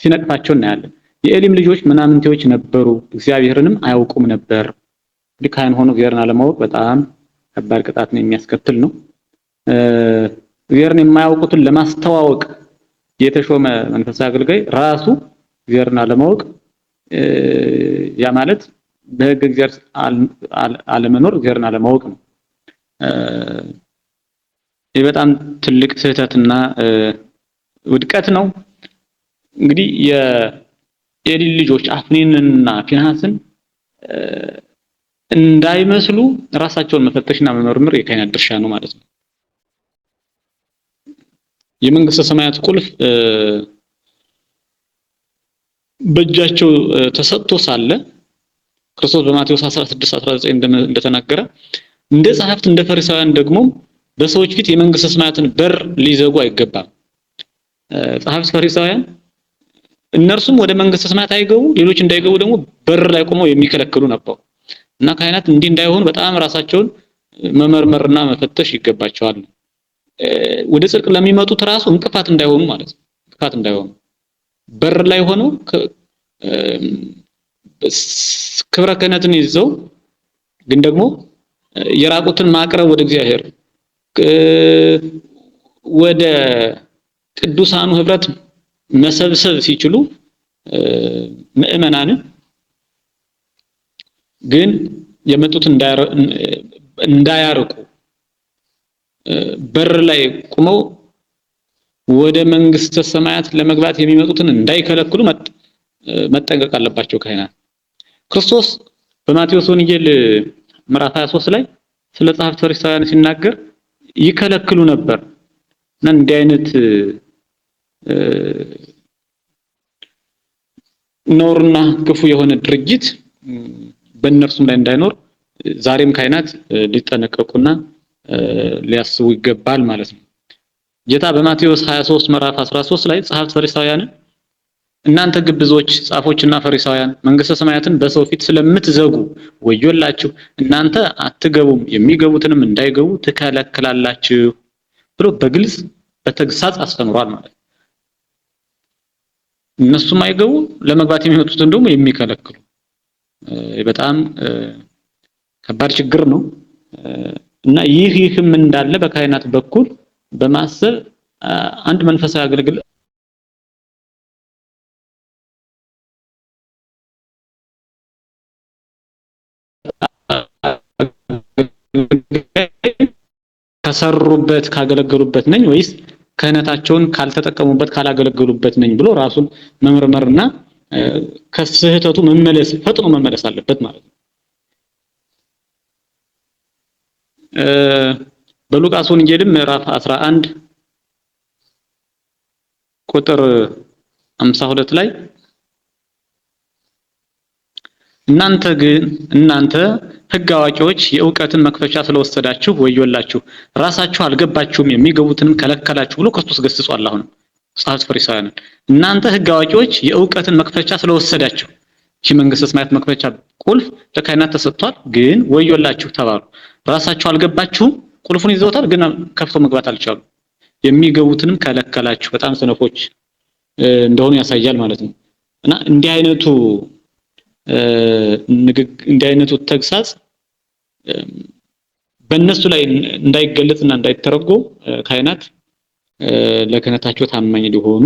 ሲነቅፋቸው እናያለን። የኤሊም ልጆች ምናምንቴዎች ነበሩ፣ እግዚአብሔርንም አያውቁም ነበር። ካህን ሆኖ እግዚአብሔርን አለማወቅ በጣም ከባድ ቅጣትን የሚያስከትል ነው። እግዚአብሔርን የማያውቁትን ለማስተዋወቅ የተሾመ መንፈሳዊ አገልጋይ ራሱ እግዚአብሔርን አለማወቅ ያ ማለት በሕግ እግዚአብሔር አለመኖር እግዚአብሔርን አለማወቅ ነው። ይህ በጣም ትልቅ ስህተትና ውድቀት ነው። እንግዲህ የኤሊ ልጆች አፍኒንና ፊንሐስን እንዳይመስሉ ራሳቸውን መፈተሽና መመርመር የካህናት ድርሻ ነው ማለት ነው። የመንግስተ ሰማያት ቁልፍ በእጃቸው ተሰጥቶ ሳለ ክርስቶስ በማቴዎስ 16:19 እንደተናገረ እንደ ጸሐፍት እንደ ፈሪሳውያን ደግሞ በሰዎች ፊት የመንግስተ ሰማያትን በር ሊዘጉ አይገባም። ጸሐፍት ፈሪሳውያን እነርሱም ወደ መንግስተ ሰማያት አይገቡ፣ ሌሎች እንዳይገቡ ደግሞ በር ላይ ቆመው የሚከለክሉ ነበሩ እና ካህናት እንዲህ እንዳይሆኑ በጣም ራሳቸውን መመርመርና መፈተሽ ይገባቸዋል። ወደ ጽድቅ ለሚመጡት ራሱ እንቅፋት እንዳይሆኑ ማለት ነው። እንቅፋት እንዳይሆኑ በር ላይ ሆነው ክብረ ክህነትን ይዘው ግን ደግሞ የራቁትን ማቅረብ ወደ እግዚአብሔር ወደ ቅዱሳኑ ህብረት መሰብሰብ ሲችሉ ምእመናንን ግን የመጡት እንዳያርቁ በር ላይ ቆመው ወደ መንግስተ ሰማያት ለመግባት የሚመጡትን እንዳይከለክሉ መጠንቀቅ አለባቸው ካህናት። ክርስቶስ በማቴዎስ ወንጌል ምዕራፍ 23 ላይ ስለ ጸሐፍት ፈሪሳውያን ሲናገር ይከለክሉ ነበር እና እንዲህ አይነት ኖርና ክፉ የሆነ ድርጅት በእነርሱም ላይ እንዳይኖር ዛሬም ካህናት ሊጠነቀቁና ሊያስቡ ይገባል ማለት ነው። ጌታ በማቴዎስ 23 ምዕራፍ 13 ላይ ጸሐፍት ፈሪሳውያንን እናንተ ግብዞች ጻፎችና ፈሪሳውያን መንግስተ ሰማያትን በሰው ፊት ስለምትዘጉ ወዮላችሁ፣ እናንተ አትገቡም የሚገቡትንም እንዳይገቡ ትከለክላላችሁ ብሎ በግልጽ በተግሳጽ አስተምሯል ማለት ነው። እነሱም አይገቡ ለመግባት የሚመጡትን ደግሞ የሚከለክሉ በጣም ከባድ ችግር ነው እና ይህም እንዳለ በካህናት በኩል በማሰብ አንድ መንፈሳዊ አገልግሎት ከሰሩበት ካገለገሉበት ነኝ ወይስ ክህነታቸውን ካልተጠቀሙበት ካላገለገሉበት ነኝ ብሎ ራሱን መመርመርና ከስህተቱ ፈጥኖ መመለስ አለበት ማለት ነው። በሉቃስ ወንጌልም ምዕራፍ 11 ቁጥር 52 ላይ እናንተ ሕግ አዋቂዎች የእውቀትን መክፈቻ ስለወሰዳችሁ ወዮላችሁ፣ ራሳችሁ አልገባችሁም የሚገቡትንም ከለከላችሁ ብሎ ክርስቶስ ገስጿል። አሁን ጸሐፍት ፈሪሳውያንን እናንተ ሕግ አዋቂዎች የእውቀትን መክፈቻ ስለወሰዳችሁ፣ ይህ መንግስተ ሰማያት መክፈቻ ቁልፍ ለካህናት ተሰጥቷል፣ ግን ወዮላችሁ ተባሉ። ራሳችሁ አልገባችሁም፣ ቁልፉን ይዘውታል፣ ግን ከፍተው መግባት አልቻሉ። የሚገቡትንም ከለከላችሁ። በጣም ሰነፎች እንደሆኑ ያሳያል ማለት ነው። እና እንዲህ አይነቱ እንዲህ አይነቱ ተግሳጽ በእነሱ ላይ እንዳይገለጽና እንዳይተረጎም ካህናት ለክህነታቸው ታማኝ ሊሆኑ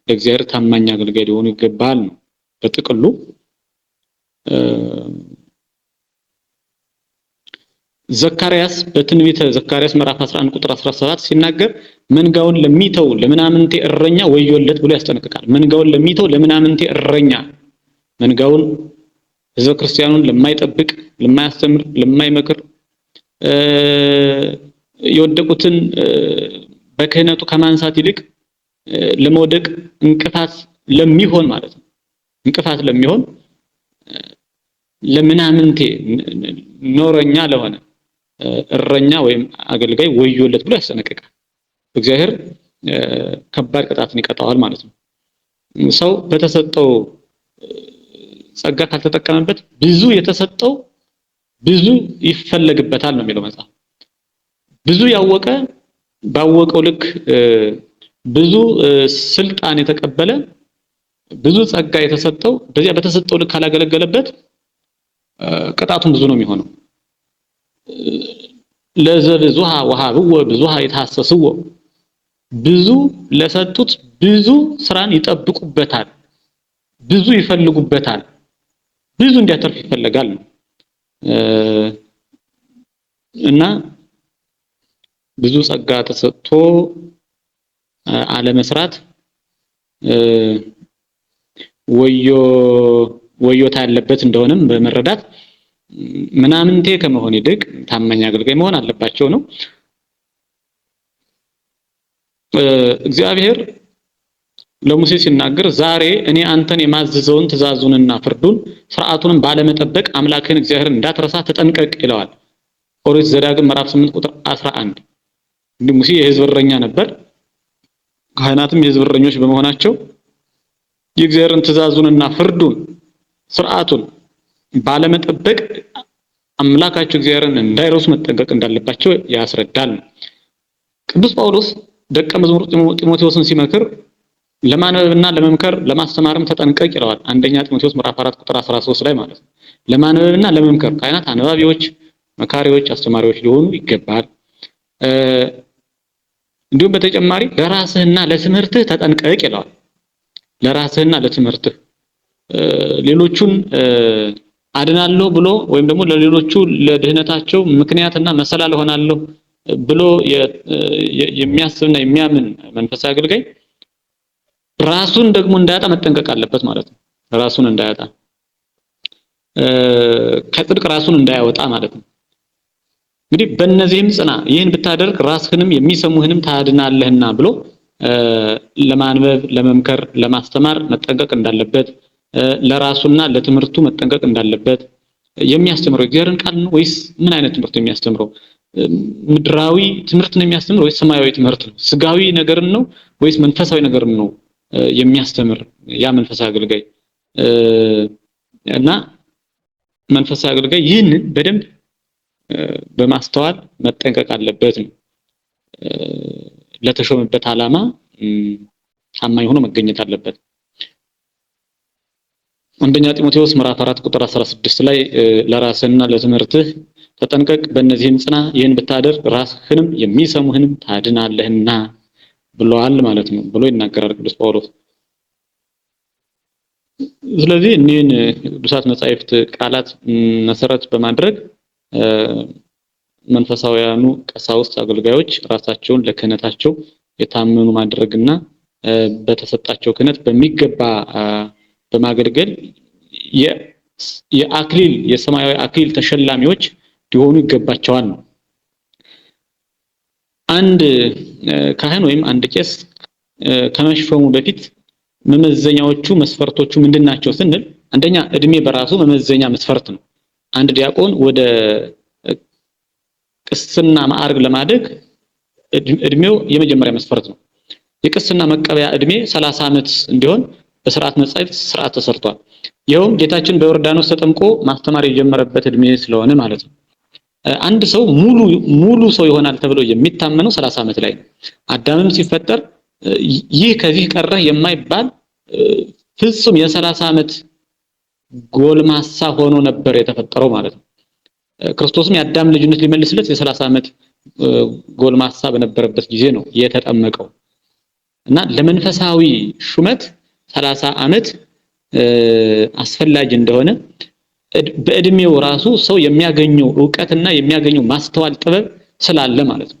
ለእግዚአብሔር ታማኝ አገልጋይ ሊሆኑ ይገባል ነው በጥቅሉ። ዘካርያስ በትንቢተ ዘካርያስ ምዕራፍ 11 ቁጥር 17 ሲናገር መንጋውን ለሚተው ለምናምንቴ እረኛ ወዮለት ብሎ ያስጠነቅቃል። መንጋውን ለሚተው ለምናምንቴ እረኛ፣ መንጋውን ሕዝበ ክርስቲያኑን ለማይጠብቅ፣ ለማያስተምር፣ ለማይመክር የወደቁትን በክህነቱ ከማንሳት ይልቅ ለመውደቅ እንቅፋት ለሚሆን ማለት ነው። እንቅፋት ለሚሆን ለምናምንቴ ኖረኛ ለሆነ እረኛ ወይም አገልጋይ ወዮለት ብሎ ያስጠነቅቃል። እግዚአብሔር ከባድ ቅጣትን ይቀጣዋል ማለት ነው። ሰው በተሰጠው ጸጋ ካልተጠቀመበት ብዙ የተሰጠው ብዙ ይፈለግበታል ነው የሚለው መጽሐፍ። ብዙ ያወቀ ባወቀው ልክ ብዙ ስልጣን የተቀበለ ብዙ ጸጋ የተሰጠው በዚያ በተሰጠው ልክ ካላገለገለበት ቅጣቱን ብዙ ነው የሚሆነው። ለዘብዙሃ ወሃብዎ ብዙሃ ይታሰስዎ፣ ብዙ ለሰጡት ብዙ ስራን ይጠብቁበታል፣ ብዙ ይፈልጉበታል፣ ብዙ እንዲያተርፍ ይፈልጋል ነው እና ብዙ ጸጋ ተሰጥቶ አለመስራት ወዮታ ያለበት እንደሆነም በመረዳት ምናምንቴ ከመሆን ይልቅ ታማኝ አገልጋይ መሆን አለባቸው ነው። እግዚአብሔር ለሙሴ ሲናገር ዛሬ እኔ አንተን የማዘዘውን ትእዛዙንና ፍርዱን ስርዓቱንም ባለመጠበቅ አምላክህን እግዚአብሔርን እንዳትረሳ ተጠንቀቅ ይለዋል። ኦሪት ዘዳግም ምዕራፍ 8 ቁጥር 11። እንግዲህ ሙሴ የሕዝብ እረኛ ነበር። ካህናትም የሕዝብ እረኞች በመሆናቸው የእግዚአብሔርን ትእዛዙንና ፍርዱን ስርዓቱን ባለመጠበቅ አምላካቸው እግዚአብሔርን እንዳይረሱ መጠንቀቅ እንዳለባቸው ያስረዳል። ቅዱስ ጳውሎስ ደቀ መዝሙር ጢሞቴዎስን ሲመክር ለማንበብና ለመምከር ለማስተማርም ተጠንቀቅ ይለዋል። አንደኛ ጢሞቴዎስ ምዕራፍ 4 ቁጥር 13 ላይ ማለት ነው። ለማንበብና ለመምከር ካህናት አንባቢዎች፣ መካሪዎች፣ አስተማሪዎች ሊሆኑ ይገባል። እንዲሁም በተጨማሪ ለራስህና ለትምህርትህ ተጠንቀቅ ይለዋል። ለራስህና ለትምህርትህ ሌሎቹን አድናለሁ ብሎ ወይም ደግሞ ለሌሎቹ ለድህነታቸው ምክንያትና መሰላል ሆናለሁ ብሎ የሚያስብና የሚያምን መንፈሳዊ አገልጋይ ራሱን ደግሞ እንዳያጣ መጠንቀቅ አለበት ማለት ነው። ራሱን እንዳያጣ ከጽድቅ ራሱን እንዳያወጣ ማለት ነው። እንግዲህ በእነዚህም ጽና፣ ይህን ብታደርግ ራስህንም የሚሰሙህንም ታድናለህና ብሎ ለማንበብ፣ ለመምከር፣ ለማስተማር መጠንቀቅ እንዳለበት፣ ለራሱና ለትምህርቱ መጠንቀቅ እንዳለበት። የሚያስተምረው እግዚአብሔርን ቃል ነው ወይስ ምን አይነት ትምህርት ነው የሚያስተምረው? ምድራዊ ትምህርት ነው የሚያስተምረው ወይስ ሰማያዊ ትምህርት ነው? ስጋዊ ነገርን ነው ወይስ መንፈሳዊ ነገርን ነው የሚያስተምር ያ መንፈሳዊ አገልጋይ? እና መንፈሳዊ አገልጋይ ይህንን በደንብ በማስተዋል መጠንቀቅ አለበት ነው። ለተሾመበት ዓላማ ታማኝ ሆኖ መገኘት አለበት። አንደኛ ጢሞቴዎስ ምዕራፍ 4 ቁጥር 16 ላይ ለራስህና ለትምህርትህ ተጠንቀቅ፣ በእነዚህም ጽና፣ ይህን ብታደርግ ራስህንም የሚሰሙህንም ታድናለህና ብለዋል ማለት ነው ብሎ ይናገራል ቅዱስ ጳውሎስ። ስለዚህ እኒህን ቅዱሳት መጻሕፍት ቃላት መሰረት በማድረግ መንፈሳውያኑ ቀሳውስት አገልጋዮች ራሳቸውን ለክህነታቸው የታመኑ ማድረግና በተሰጣቸው ክህነት በሚገባ በማገልገል የአክሊል የሰማያዊ አክሊል ተሸላሚዎች ሊሆኑ ይገባቸዋል ነው። አንድ ካህን ወይም አንድ ቄስ ከመሾሙ በፊት መመዘኛዎቹ መስፈርቶቹ ምንድናቸው ስንል፣ አንደኛ እድሜ በራሱ መመዘኛ መስፈርት ነው። አንድ ዲያቆን ወደ ቅስና ማዕረግ ለማደግ እድሜው የመጀመሪያ መስፈርት ነው። የቅስና መቀበያ እድሜ 30 ዓመት እንዲሆን በሥርዓት መጻሕፍት ሥርዓት ተሰርቷል። ይኸውም ጌታችን በዮርዳኖስ ተጠምቆ ማስተማር የጀመረበት እድሜ ስለሆነ ማለት ነው። አንድ ሰው ሙሉ ሰው ይሆናል ተብሎ የሚታመነው 30 ዓመት ላይ ነው። አዳምም ሲፈጠር ይህ ከዚህ ቀረህ የማይባል ፍጹም የ30 ዓመት ጎልማሳ ሆኖ ነበር የተፈጠረው ማለት ነው። ክርስቶስም የአዳም ልጅነት ሊመልስለት የ30 ዓመት ጎልማሳ በነበረበት ጊዜ ነው የተጠመቀው እና ለመንፈሳዊ ሹመት 30 ዓመት አስፈላጊ እንደሆነ በእድሜው ራሱ ሰው የሚያገኘው ዕውቀትና የሚያገኘው ማስተዋል ጥበብ ስላለ ማለት ነው።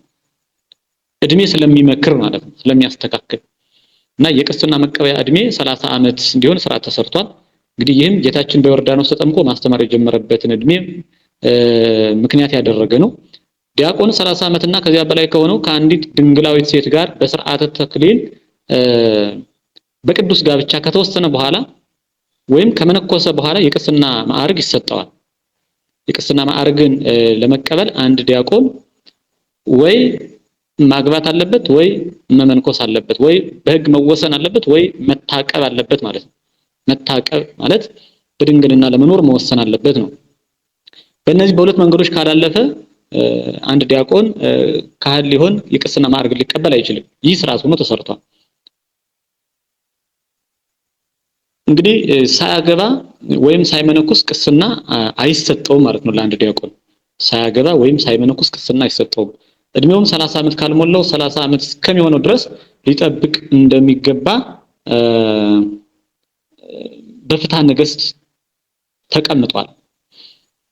እድሜ ስለሚመክር ማለት ነው፣ ስለሚያስተካክል እና የቅስና መቀበያ እድሜ 30 ዓመት እንዲሆን ስርዓት ተሰርቷል። እንግዲህ ይህም ጌታችን በዮርዳኖስ ተጠምቆ ማስተማር የጀመረበትን እድሜ ምክንያት ያደረገ ነው። ዲያቆን 30 ዓመትና ከዚያ በላይ ከሆነው ከአንዲት ድንግላዊት ሴት ጋር በስርዓተ ተክሊል በቅዱስ ጋብቻ ከተወሰነ በኋላ ወይም ከመነኮሰ በኋላ የቅስና ማዕረግ ይሰጠዋል። የቅስና ማዕረግን ለመቀበል አንድ ዲያቆን ወይ ማግባት አለበት ወይ መመንኮስ አለበት ወይ በሕግ መወሰን አለበት ወይ መታቀብ አለበት ማለት ነው። መታቀብ ማለት በድንግልና ለመኖር መወሰን አለበት ነው። በእነዚህ በሁለት መንገዶች ካላለፈ አንድ ዲያቆን ካህን ሊሆን የቅስና ማዕረግ ሊቀበል አይችልም። ይህ ስርዓት ሆኖ ተሰርቷል። እንግዲህ ሳያገባ ወይም ሳይመነኩስ ቅስና አይሰጠውም ማለት ነው። ለአንድ ዲያቆን ሳያገባ ወይም ሳይመነኩስ ቅስና አይሰጠውም። እድሜውም 30 ዓመት ካልሞላው 30 ዓመት እስከሚሆነው ድረስ ሊጠብቅ እንደሚገባ በፍትሐ ነገሥት ተቀምጧል።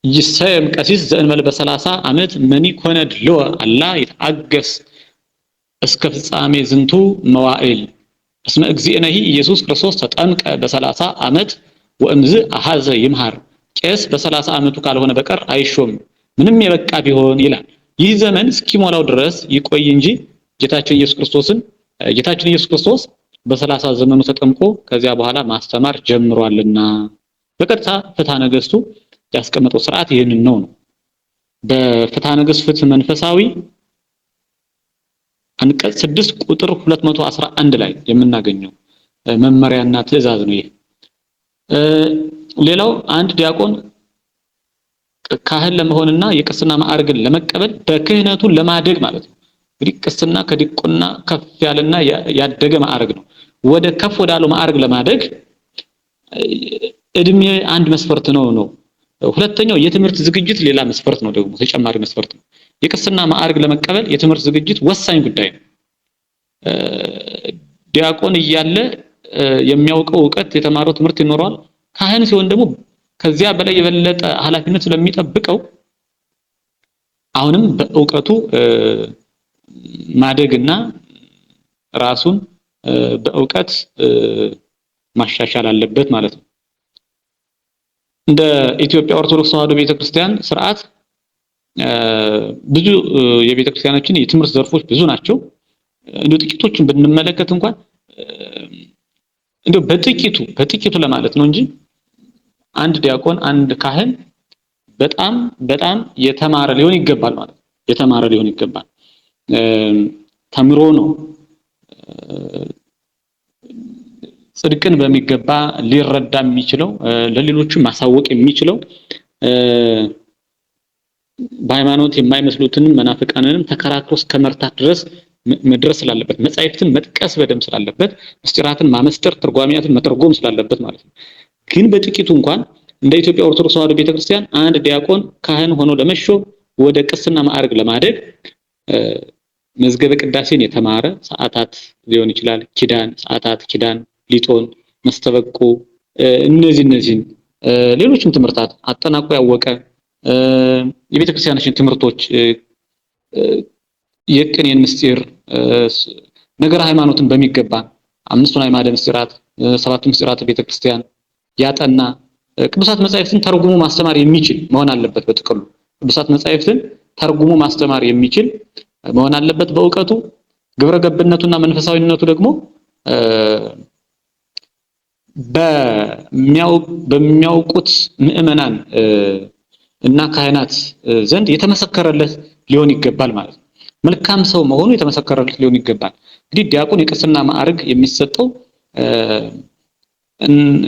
ይሰየም ቀሲስ ዘእንበለ በ30 ዓመት መኒ ኮነ ድልዎ አላ ይትአገስ እስከ ፍጻሜ ዝንቱ መዋዕል እስመ እግዚእነሂ ኢየሱስ ክርስቶስ ተጠምቀ በ30 ዓመት ወእምዝ አሐዘ ይምሃር። ቄስ በ30 ዓመቱ ካልሆነ በቀር አይሾም ምንም የበቃ ቢሆን ይላል። ይህ ዘመን እስኪሞላው ድረስ ይቆይ እንጂ ጌታችን ኢየሱስ ክርስቶስ በ30 ዘመኑ ተጠምቆ ከዚያ በኋላ ማስተማር ጀምሯልና በቀጥታ ፍትሐ ነገሥቱ ያስቀመጠው ስርዓት ይህንን ነው። በፍትሐ ነገሥት ፍትህ መንፈሳዊ አንቀጽ 6 ቁጥር 211 ላይ የምናገኘው መመሪያና ትእዛዝ ነው። ይሄ ሌላው አንድ ዲያቆን ካህን ለመሆንና የቅስና ማዕረግን ለመቀበል በክህነቱ ለማደግ ማለት ነው። እንግዲህ ቅስና ከዲቁና ከፍ ያለና ያደገ ማዕረግ ነው። ወደ ከፍ ወዳለው ማዕረግ ለማደግ እድሜ አንድ መስፈርት ነው። ሁለተኛው የትምህርት ዝግጅት ሌላ መስፈርት ነው፣ ደግሞ ተጨማሪ መስፈርት ነው። የቅስና ማዕረግ ለመቀበል የትምህርት ዝግጅት ወሳኝ ጉዳይ ነው። ዲያቆን እያለ የሚያውቀው ዕውቀት የተማረው ትምህርት ይኖረዋል። ካህን ሲሆን ደግሞ ከዚያ በላይ የበለጠ ኃላፊነት ስለሚጠብቀው አሁንም በዕውቀቱ ማደግና ራሱን በዕውቀት ማሻሻል አለበት ማለት ነው። እንደ ኢትዮጵያ ኦርቶዶክስ ተዋሕዶ ቤተክርስቲያን ስርዓት ብዙ የቤተክርስቲያናችን የትምህርት ዘርፎች ብዙ ናቸው። እንደው ጥቂቶችን ብንመለከት እንኳን እንደው በጥቂቱ ለማለት ነው እንጂ አንድ ዲያቆን አንድ ካህን በጣም የተማረ ሊሆን ይገባል ማለት ነው። የተማረ ሊሆን ይገባል። ተምሮ ነው ጽድቅን በሚገባ ሊረዳ የሚችለው፣ ለሌሎችም ማሳወቅ የሚችለው፣ በሃይማኖት የማይመስሉትን መናፍቃንንም ተከራክሮ እስከመርታት ድረስ መድረስ ስላለበት፣ መጻሕፍትን መጥቀስ በደንብ ስላለበት፣ ምስጢራትን ማመስጠር፣ ትርጓሜያትን መተርጎም ስላለበት ማለት ነው። ግን በጥቂቱ እንኳን እንደ ኢትዮጵያ ኦርቶዶክስ ተዋሕዶ ቤተክርስቲያን አንድ ዲያቆን ካህን ሆኖ ለመሾም ወደ ቅስና ማዕረግ ለማደግ መዝገበ ቅዳሴን የተማረ ሰዓታት ሊሆን ይችላል፣ ኪዳን ሰዓታት፣ ኪዳን፣ ሊጦን፣ መስተበቁ፣ እነዚህን ሌሎችም ትምህርታት አጠናቆ ያወቀ የቤተክርስቲያናችን ትምህርቶች የቅኔን ምስጢር፣ ነገረ ሃይማኖትን በሚገባ አምስቱን አዕማደ ምስጢራት፣ ሰባቱ ምስጢራት ቤተክርስቲያን ያጠና ቅዱሳት መጻሕፍትን ተርጉሞ ማስተማር የሚችል መሆን አለበት። በጥቅሉ ቅዱሳት መጻሕፍትን ተርጉሞ ማስተማር የሚችል መሆን አለበት በእውቀቱ። ግብረ ገብነቱና መንፈሳዊነቱ ደግሞ በሚያውቁት ምዕመናን እና ካህናት ዘንድ የተመሰከረለት ሊሆን ይገባል ማለት ነው። መልካም ሰው መሆኑ የተመሰከረለት ሊሆን ይገባል። እንግዲህ ዲያቆን የቅስና ማዕረግ የሚሰጠው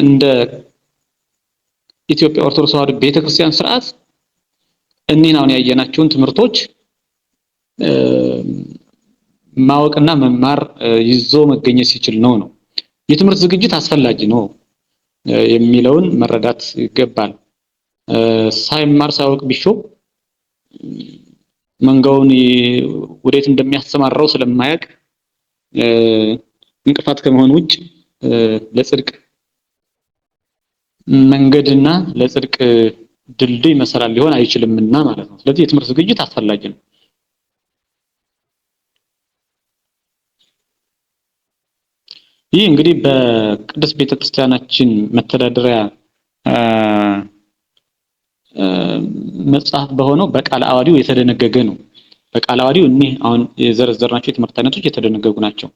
እንደ ኢትዮጵያ ኦርቶዶክስ ተዋሕዶ ቤተክርስቲያን ስርዓት እኒህን አሁን ያየናቸውን ትምህርቶች ማወቅና መማር ይዞ መገኘት ሲችል ነው። የትምህርት ዝግጅት አስፈላጊ ነው። የሚለውን መረዳት ይገባል። ሳይማር ሳያውቅ ቢሾም መንጋውን ወዴት እንደሚያሰማራው ስለማያውቅ እንቅፋት ከመሆን ውጭ ለጽድቅ መንገድና ለጽድቅ ድልድይ መሰላል ሊሆን አይችልምና ማለት ነው። ስለዚህ የትምህርት ዝግጅት አስፈላጊ ነው። ይህ እንግዲህ በቅድስት ቤተክርስቲያናችን መተዳደሪያ መጽሐፍ በሆነው በቃለ ዓዋዲው የተደነገገ ነው። በቃለ ዓዋዲው እኒህ አሁን የዘረዘርናቸው የትምህርት አይነቶች የተደነገጉ ናቸው።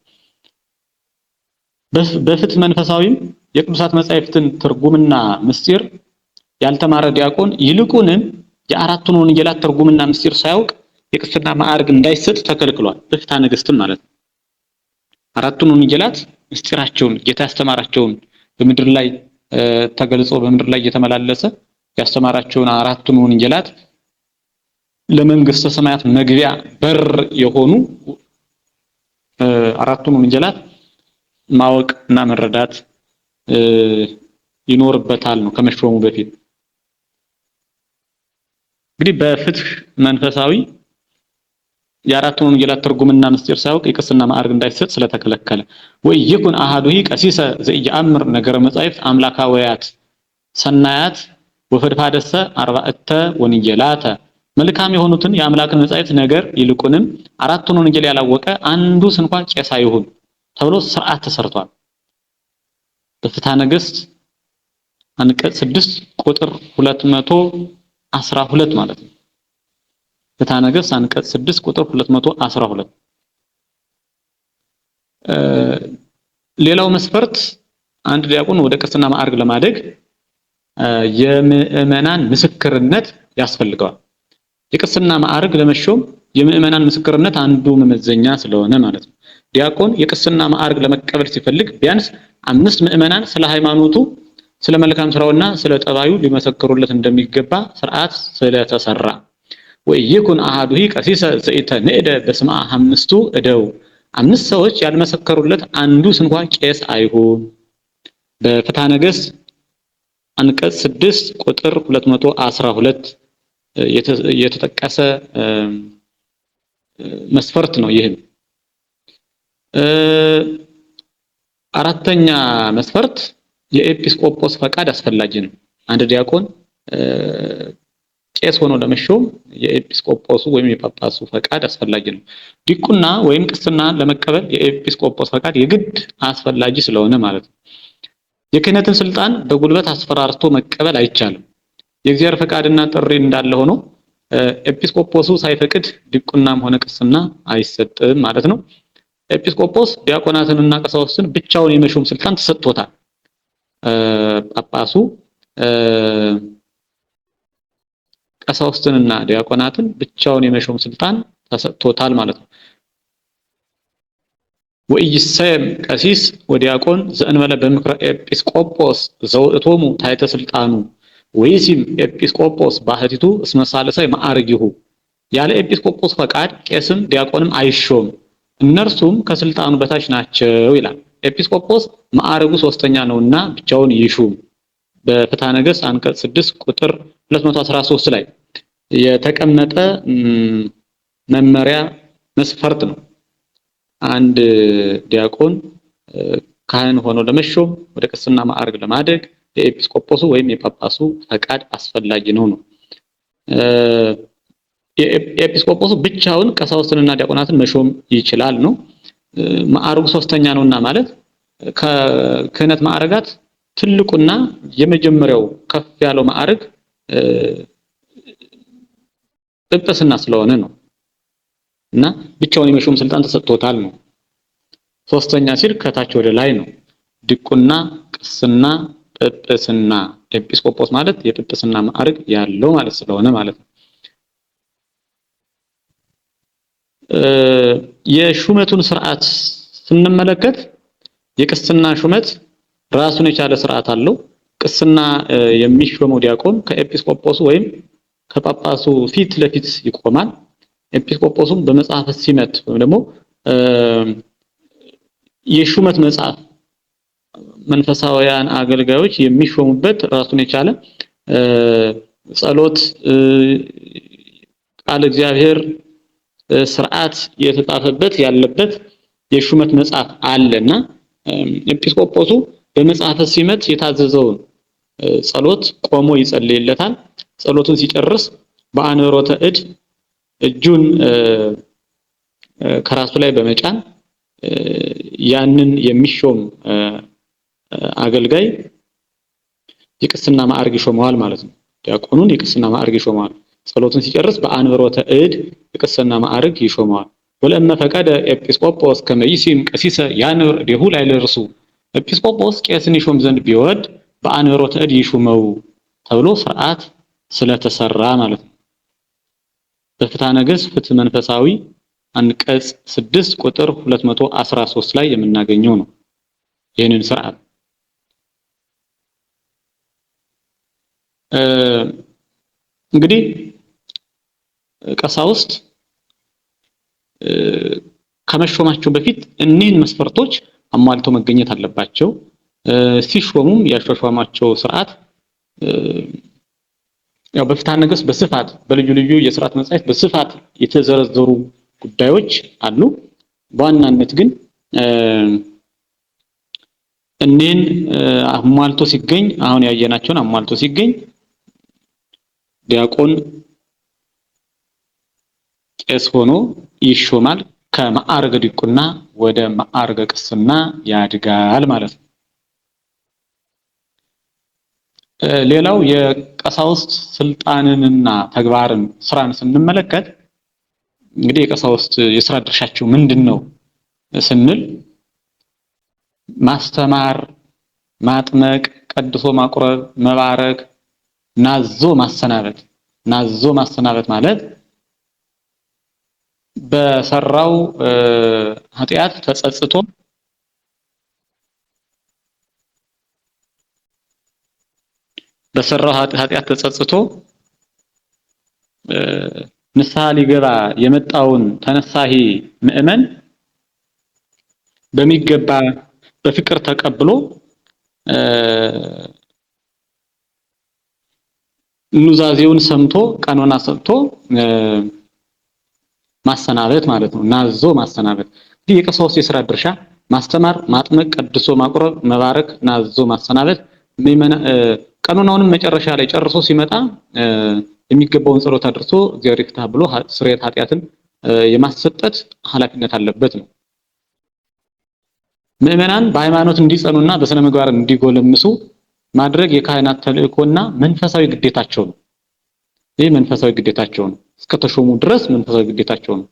በፍትሕ መንፈሳዊም የቅዱሳት መጻሕፍትን ትርጉምና ምስጢር ያልተማረ ዲያቆን ይልቁንም የአራቱን ወንጌላት ትርጉምና ምስጢር ሳያውቅ የቅስና ማዕረግ እንዳይሰጥ ተከልክሏል። በፍትሐ ነገሥትም ማለት ነው። አራቱን ወንጌላት ምስጢራቸውን ጌታ ያስተማራቸውን በምድር ላይ ተገልጾ በምድር ላይ እየተመላለሰ ያስተማራቸውን አራቱን ወንጌላት ለመንግስተ ሰማያት መግቢያ በር የሆኑ አራቱን ወንጌላት ማወቅ እና መረዳት ይኖርበታል ነው ከመሾሙ በፊት። እንግዲህ በፍትሕ መንፈሳዊ የአራቱን ወንጌላት ትርጉምና ምስጢር ሳያውቅ የቅስና ማዕረግ እንዳይሰጥ ስለተከለከለ ወይ ይኩን አሐዱሂ ቀሲሰ ዘኢየአምር ነገረ መጻሕፍት አምላካውያት ሰናያት ወፈድፋደሰ አርባዕተ ወንጌላተ መልካም የሆኑትን የአምላክን መጻሕፍት ነገር ይልቁንም አራቱን ወንጌል ያላወቀ አንዱስ እንኳን ቄስ አይሁን ተብሎ ሥርዓት ተሰርቷል። በፍትሐ ነገሥት አንቀጽ 6 ቁጥር 212 ማለት ነው። ፍትሐ ነገሥት አንቀጽ 6 ቁጥር 212። ሌላው መስፈርት አንድ ዲያቆን ወደ ቅስና ማዕረግ ለማደግ የምዕመናን ምስክርነት ያስፈልገዋል። የቅስና ማዕረግ ለመሾም የምዕመናን ምስክርነት አንዱ መመዘኛ ስለሆነ ማለት ነው። ዲያቆን የቅስና ማዕረግ ለመቀበል ሲፈልግ ቢያንስ 5 ምዕመናን ስለ ሃይማኖቱ፣ ስለ መልካም ስራውና ስለ ጠባዩ ሊመሰክሩለት እንደሚገባ ሥርዓት ስለተሰራ ወይ ይኩን አሐዱሂ ቀሲሰ ዘኢተንእደ በስመ አምስቱ እደው 5 ሰዎች ያልመሰከሩለት አንዱስ እንኳን ቄስ አይሁን። በፍትሐ ነገሥት አንቀጽ 6 ቁጥር 212 የተጠቀሰ መስፈርት ነው። ይህም አራተኛ መስፈርት የኤጲስቆጶስ ፈቃድ አስፈላጊ ነው። አንድ ዲያቆን ቄስ ሆኖ ለመሾም የኤጲስቆጶሱ ወይም የጳጳሱ ፈቃድ አስፈላጊ ነው። ዲቁና ወይም ቅስና ለመቀበል የኤጲስቆጶስ ፈቃድ የግድ አስፈላጊ ስለሆነ ማለት ነው። የክህነትን ስልጣን በጉልበት አስፈራርቶ መቀበል አይቻልም። የእግዚአብሔር ፈቃድና ጥሪ እንዳለ ሆኖ ኤጲስቆጶሱ ሳይፈቅድ ዲቁናም ሆነ ቅስና አይሰጥም ማለት ነው። ኤጲስቆጶስ ዲያቆናትንና ቀሳውስትን ብቻውን የመሾም ስልጣን ተሰጥቶታል። ጳጳሱ ቀሳውስትንና ዲያቆናትን ብቻውን የመሾም ስልጣን ተሰጥቶታል ማለት ነው። ወኢይሰየም ቀሲስ ወዲያቆን ዘእንበለ በምክረ ኤጲስቆጶስ ዘውእቶሙ ታሕተ ስልጣኑ ወይሲም ኤጲስቆጶስ ባህቲቱ እስመ ሣልሳይ ማዕርጊሁ ያለ ኤጲስቆጶስ ፈቃድ ቄስም ዲያቆንም አይሾም፣ እነርሱም ከስልጣኑ በታች ናቸው ይላል። ኤጲስቆጶስ ማዕረጉ ሶስተኛ ነውና ብቻውን ይሹም። በፍትሐ ነገሥት አንቀጽ 6 ቁጥር 213 ላይ የተቀመጠ መመሪያ መስፈርት ነው። አንድ ዲያቆን ካህን ሆኖ ለመሾም ወደ ቅስና ማዕረግ ለማደግ የኤጲስቆጶሱ ወይም የጳጳሱ ፈቃድ አስፈላጊ ነው። የኤጲስቆጶሱ ብቻውን ቀሳውስትንና ዲያቆናትን መሾም ይችላል ነው። ማዕረጉ ሶስተኛ ነውና ማለት ከክህነት ማዕረጋት ትልቁና የመጀመሪያው ከፍ ያለው ማዕረግ ጵጵስና ስለሆነ ነው እና ብቻውን የመሾም ስልጣን ተሰጥቶታል ነው። ሶስተኛ ሲል ከታች ወደ ላይ ነው። ዲቁና፣ ቅስና፣ ጵጵስና። ኤጲስቆጶስ ማለት የጵጵስና ማዕረግ ያለው ማለት ስለሆነ ማለት ነው። የሹመቱን ስርዓት ስንመለከት የቅስና ሹመት ራሱን የቻለ ስርዓት አለው። ቅስና የሚሾመው ዲያቆን ከኤጲስቆጶሱ ወይም ከጳጳሱ ፊት ለፊት ይቆማል። ኤጲስቆጶሱም በመጽሐፈ ሲመት ወይም ደግሞ የሹመት መጽሐፍ መንፈሳውያን አገልጋዮች የሚሾሙበት ራሱን የቻለ ጸሎት፣ ቃል እግዚአብሔር ስርዓት የተጻፈበት ያለበት የሹመት መጽሐፍ አለና ኤጲስቆጶሱ በመጽሐፈ ሲመት የታዘዘውን ጸሎት ቆሞ ይጸልይለታል። ጸሎቱን ሲጨርስ በአንብሮተ እድ እጁን ከራሱ ላይ በመጫን ያንን የሚሾም አገልጋይ የቅስና ማዕረግ ይሾመዋል ማለት ነው። ዲያቆኑን የቅስና ማዕረግ ይሾመዋል። ጸሎቱን ሲጨርስ በአንብሮተ እድ የቅስና ማዕረግ ይሾመዋል። ወለእመ ፈቀደ ኤጲስቆጶስ ከመ ይሲም ቀሲሰ ያንብር እዴሁ ላዕለ ርእሱ፣ ኤጲስቆጶስ ቄስን ይሾም ዘንድ ቢወድ በአንብሮተ እድ ይሹመው ተብሎ ስርዓት ስለተሰራ ማለት ነው። በፍትሐ ነገሥት ፍትሕ መንፈሳዊ አንቀጽ 6 ቁጥር 213 ላይ የምናገኘው ነው ይህንን ስርዓት። እንግዲህ ቀሳውስት ከመሾማቸው በፊት እኒህን መስፈርቶች አሟልተው መገኘት አለባቸው። ሲሾሙም ያሿሿማቸው ስርዓት ያው በፍትሐ ነገሥት በስፋት በልዩ ልዩ የሥርዓት መጻሕፍት በስፋት የተዘረዘሩ ጉዳዮች አሉ። በዋናነት ግን እኒህን አሟልቶ ሲገኝ አሁን ያየናቸውን አሟልቶ ሲገኝ ዲያቆን ቄስ ሆኖ ይሾማል። ከማዕረገ ዲቁና ወደ ማዕረገ ቅስና ያድጋል ማለት ነው። ሌላው የቀሳውስት ስልጣንንና ተግባርን ስራን ስንመለከት እንግዲህ የቀሳውስት የሥራ ድርሻቸው ምንድነው ስንል ማስተማር፣ ማጥመቅ፣ ቀድሶ ማቁረብ፣ መባረክ፣ ናዞ ማሰናበት። ናዞ ማሰናበት ማለት በሰራው ኃጢአት ተጸጽቶ ኃጢአት ተጸጽቶ ንስሐ ሊገባ የመጣውን ተነሳሂ ምእመን በሚገባ በፍቅር ተቀብሎ ኑዛዜውን ሰምቶ ቀኖና ሰጥቶ ማሰናበት ማለት ነው። ናዞ ማሰናበት። እንግዲህ የቀሳውስት የሥራ ድርሻ ማስተማር፣ ማጥመቅ፣ ቀድሶ ማቁረብ፣ መባረክ፣ ናዞ ማሰናበት። ቀኖናውንም መጨረሻ ላይ ጨርሶ ሲመጣ የሚገባውን ጸሎት አድርሶ እግዚአብሔር ይፍታ ብሎ ስርየት ኃጢአትን የማሰጠት ኃላፊነት አለበት ነው። ምእመናን በሃይማኖት እንዲጸኑና በስነ ምግባር እንዲጎለምሱ ማድረግ የካህናት ተልእኮና መንፈሳዊ ግዴታቸው ነው። ይህ መንፈሳዊ ግዴታቸው ነው። እስከተሾሙ ድረስ መንፈሳዊ ግዴታቸው ነው።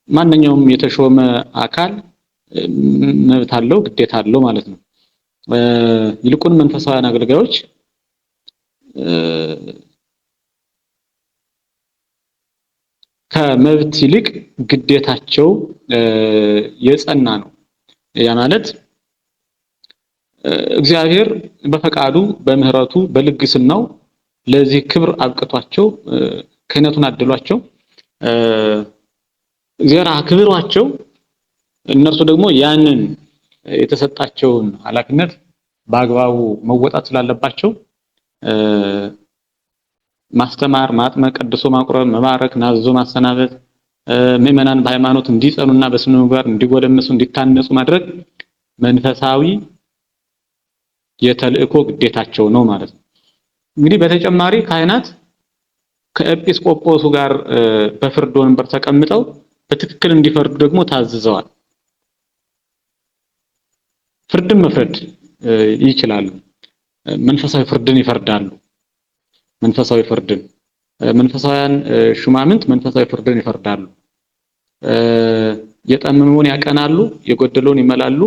ማንኛውም የተሾመ አካል መብት አለው፣ ግዴታ አለው ማለት ነው። ይልቁን መንፈሳውያን አገልጋዮች ከመብት ይልቅ ግዴታቸው የጸና ነው። ያ ማለት እግዚአብሔር በፈቃዱ በምህረቱ በልግስናው ለዚህ ክብር አብቅቷቸው ክህነቱን አድሏቸው እግዚአብሔር አክብሯቸው እነርሱ ደግሞ ያንን የተሰጣቸውን ኃላፊነት በአግባቡ መወጣት ስላለባቸው ማስተማር፣ ማጥመቅ፣ ቀድሶ ማቁረብ፣ መባረክ፣ ናዞ ማሰናበት፣ ምእመናን በሃይማኖት እንዲጸኑና በስነ ምግባር እንዲጎለምሱ እንዲታነጹ ማድረግ መንፈሳዊ የተልእኮ ግዴታቸው ነው ማለት ነው። እንግዲህ በተጨማሪ ካህናት ከኤጲስቆጶሱ ጋር በፍርድ ወንበር ተቀምጠው በትክክል እንዲፈርዱ ደግሞ ታዝዘዋል። ፍርድን መፍረድ ይችላሉ። መንፈሳዊ ፍርድን ይፈርዳሉ። መንፈሳውያን ሹማምንት መንፈሳዊ ፍርድን ይፈርዳሉ። የጠመመውን ያቀናሉ፣ የጎደለውን ይመላሉ።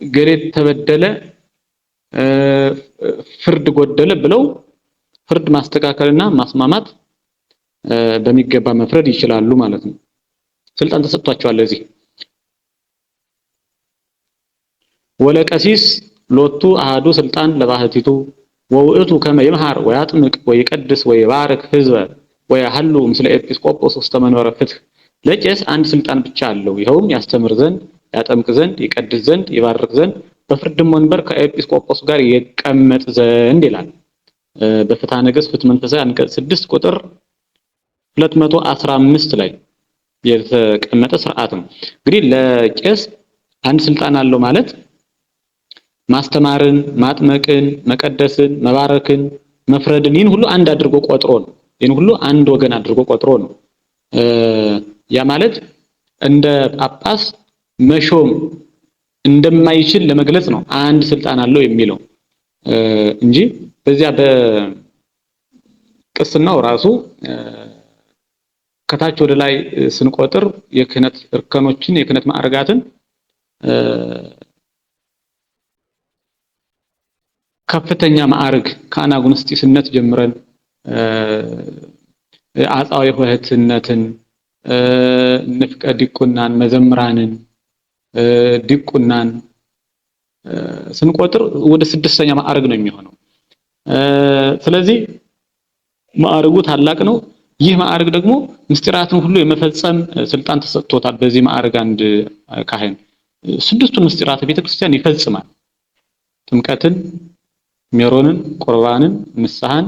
ገሬት ተበደለ፣ ፍርድ ጎደለ ብለው ፍርድ ማስተካከልና ማስማማት በሚገባ መፍረድ ይችላሉ ማለት ነው። ስልጣን ተሰጥቷቸዋል። ለዚህ ወለቀሲስ ሎቱ አሃዱ ስልጣን ለባህቲቱ ወውእቱ ከመ ይምሃር ወያጥምቅ ወይቀድስ ወይባርክ ህዝበ ወያህሉ ምስለ ኤጲስቆጶስ ውስተ መንበረ ፍትሕ። ለቄስ አንድ ስልጣን ብቻ አለው፣ ይኸውም ያስተምር ዘንድ ያጠምቅ ዘንድ ይቀድስ ዘንድ ይባርክ ዘንድ በፍርድም ወንበር ከኤጲስቆጶስ ጋር ይቀመጥ ዘንድ ይላል። በፍትሐ ነገሥት ፍትሐ መንፈሳዊ አንቀጽ 6 ቁጥር 215 ላይ የተቀመጠ ስርዓት ነው። እንግዲህ ለቄስ አንድ ስልጣን አለው ማለት ማስተማርን፣ ማጥመቅን፣ መቀደስን፣ መባረክን፣ መፍረድን ይህን ሁሉ አንድ አድርጎ ቆጥሮ ነው። ይህን ሁሉ አንድ ወገን አድርጎ ቆጥሮ ነው። ያ ማለት እንደ ጳጳስ መሾም እንደማይችል ለመግለጽ ነው አንድ ስልጣን አለው የሚለው እንጂ በዚያ በቅስናው ራሱ ከታች ወደ ላይ ስንቆጥር የክህነት እርከኖችን የክህነት ማዕረጋትን ከፍተኛ ማዕረግ ከአናጉንስጢስነት ጀምረን አጻዊ ሆህትነትን፣ ንፍቀ ዲቁናን፣ መዘምራንን፣ ዲቁናን ስንቆጥር ወደ 6ኛ ማዕረግ ነው የሚሆነው። ስለዚህ ማዕረጉ ታላቅ ነው። ይህ ማዕረግ ደግሞ ምስጢራትን ሁሉ የመፈጸም ስልጣን ተሰጥቶታል። በዚህ ማዕረግ አንድ ካህን 6ቱን ምስጢራተ ቤተክርስቲያን ይፈጽማል። ጥምቀትን፣ ሜሮንን፣ ቁርባንን፣ ንስሐን፣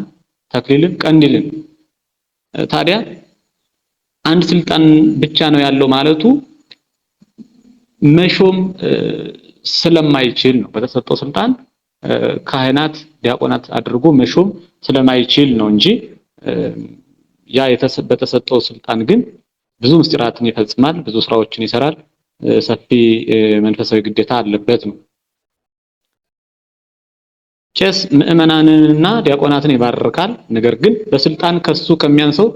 ተክሊልን፣ ቀንዲልን። ታዲያ አንድ ስልጣን ብቻ ነው ያለው ማለቱ መሾም ስለማይችል ነው። በተሰጠው ስልጣን ካህናት፣ ዲያቆናት አድርጎ መሾም ስለማይችል ነው እንጂ ያ በተሰጠው ስልጣን ግን ብዙ ምስጢራትን ይፈጽማል፣ ብዙ ስራዎችን ይሰራል፣ ሰፊ መንፈሳዊ ግዴታ አለበት ነው። ቄስ ምእመናንንና ዲያቆናትን ይባርካል። ነገር ግን በስልጣን ከሱ ከሚያንሰው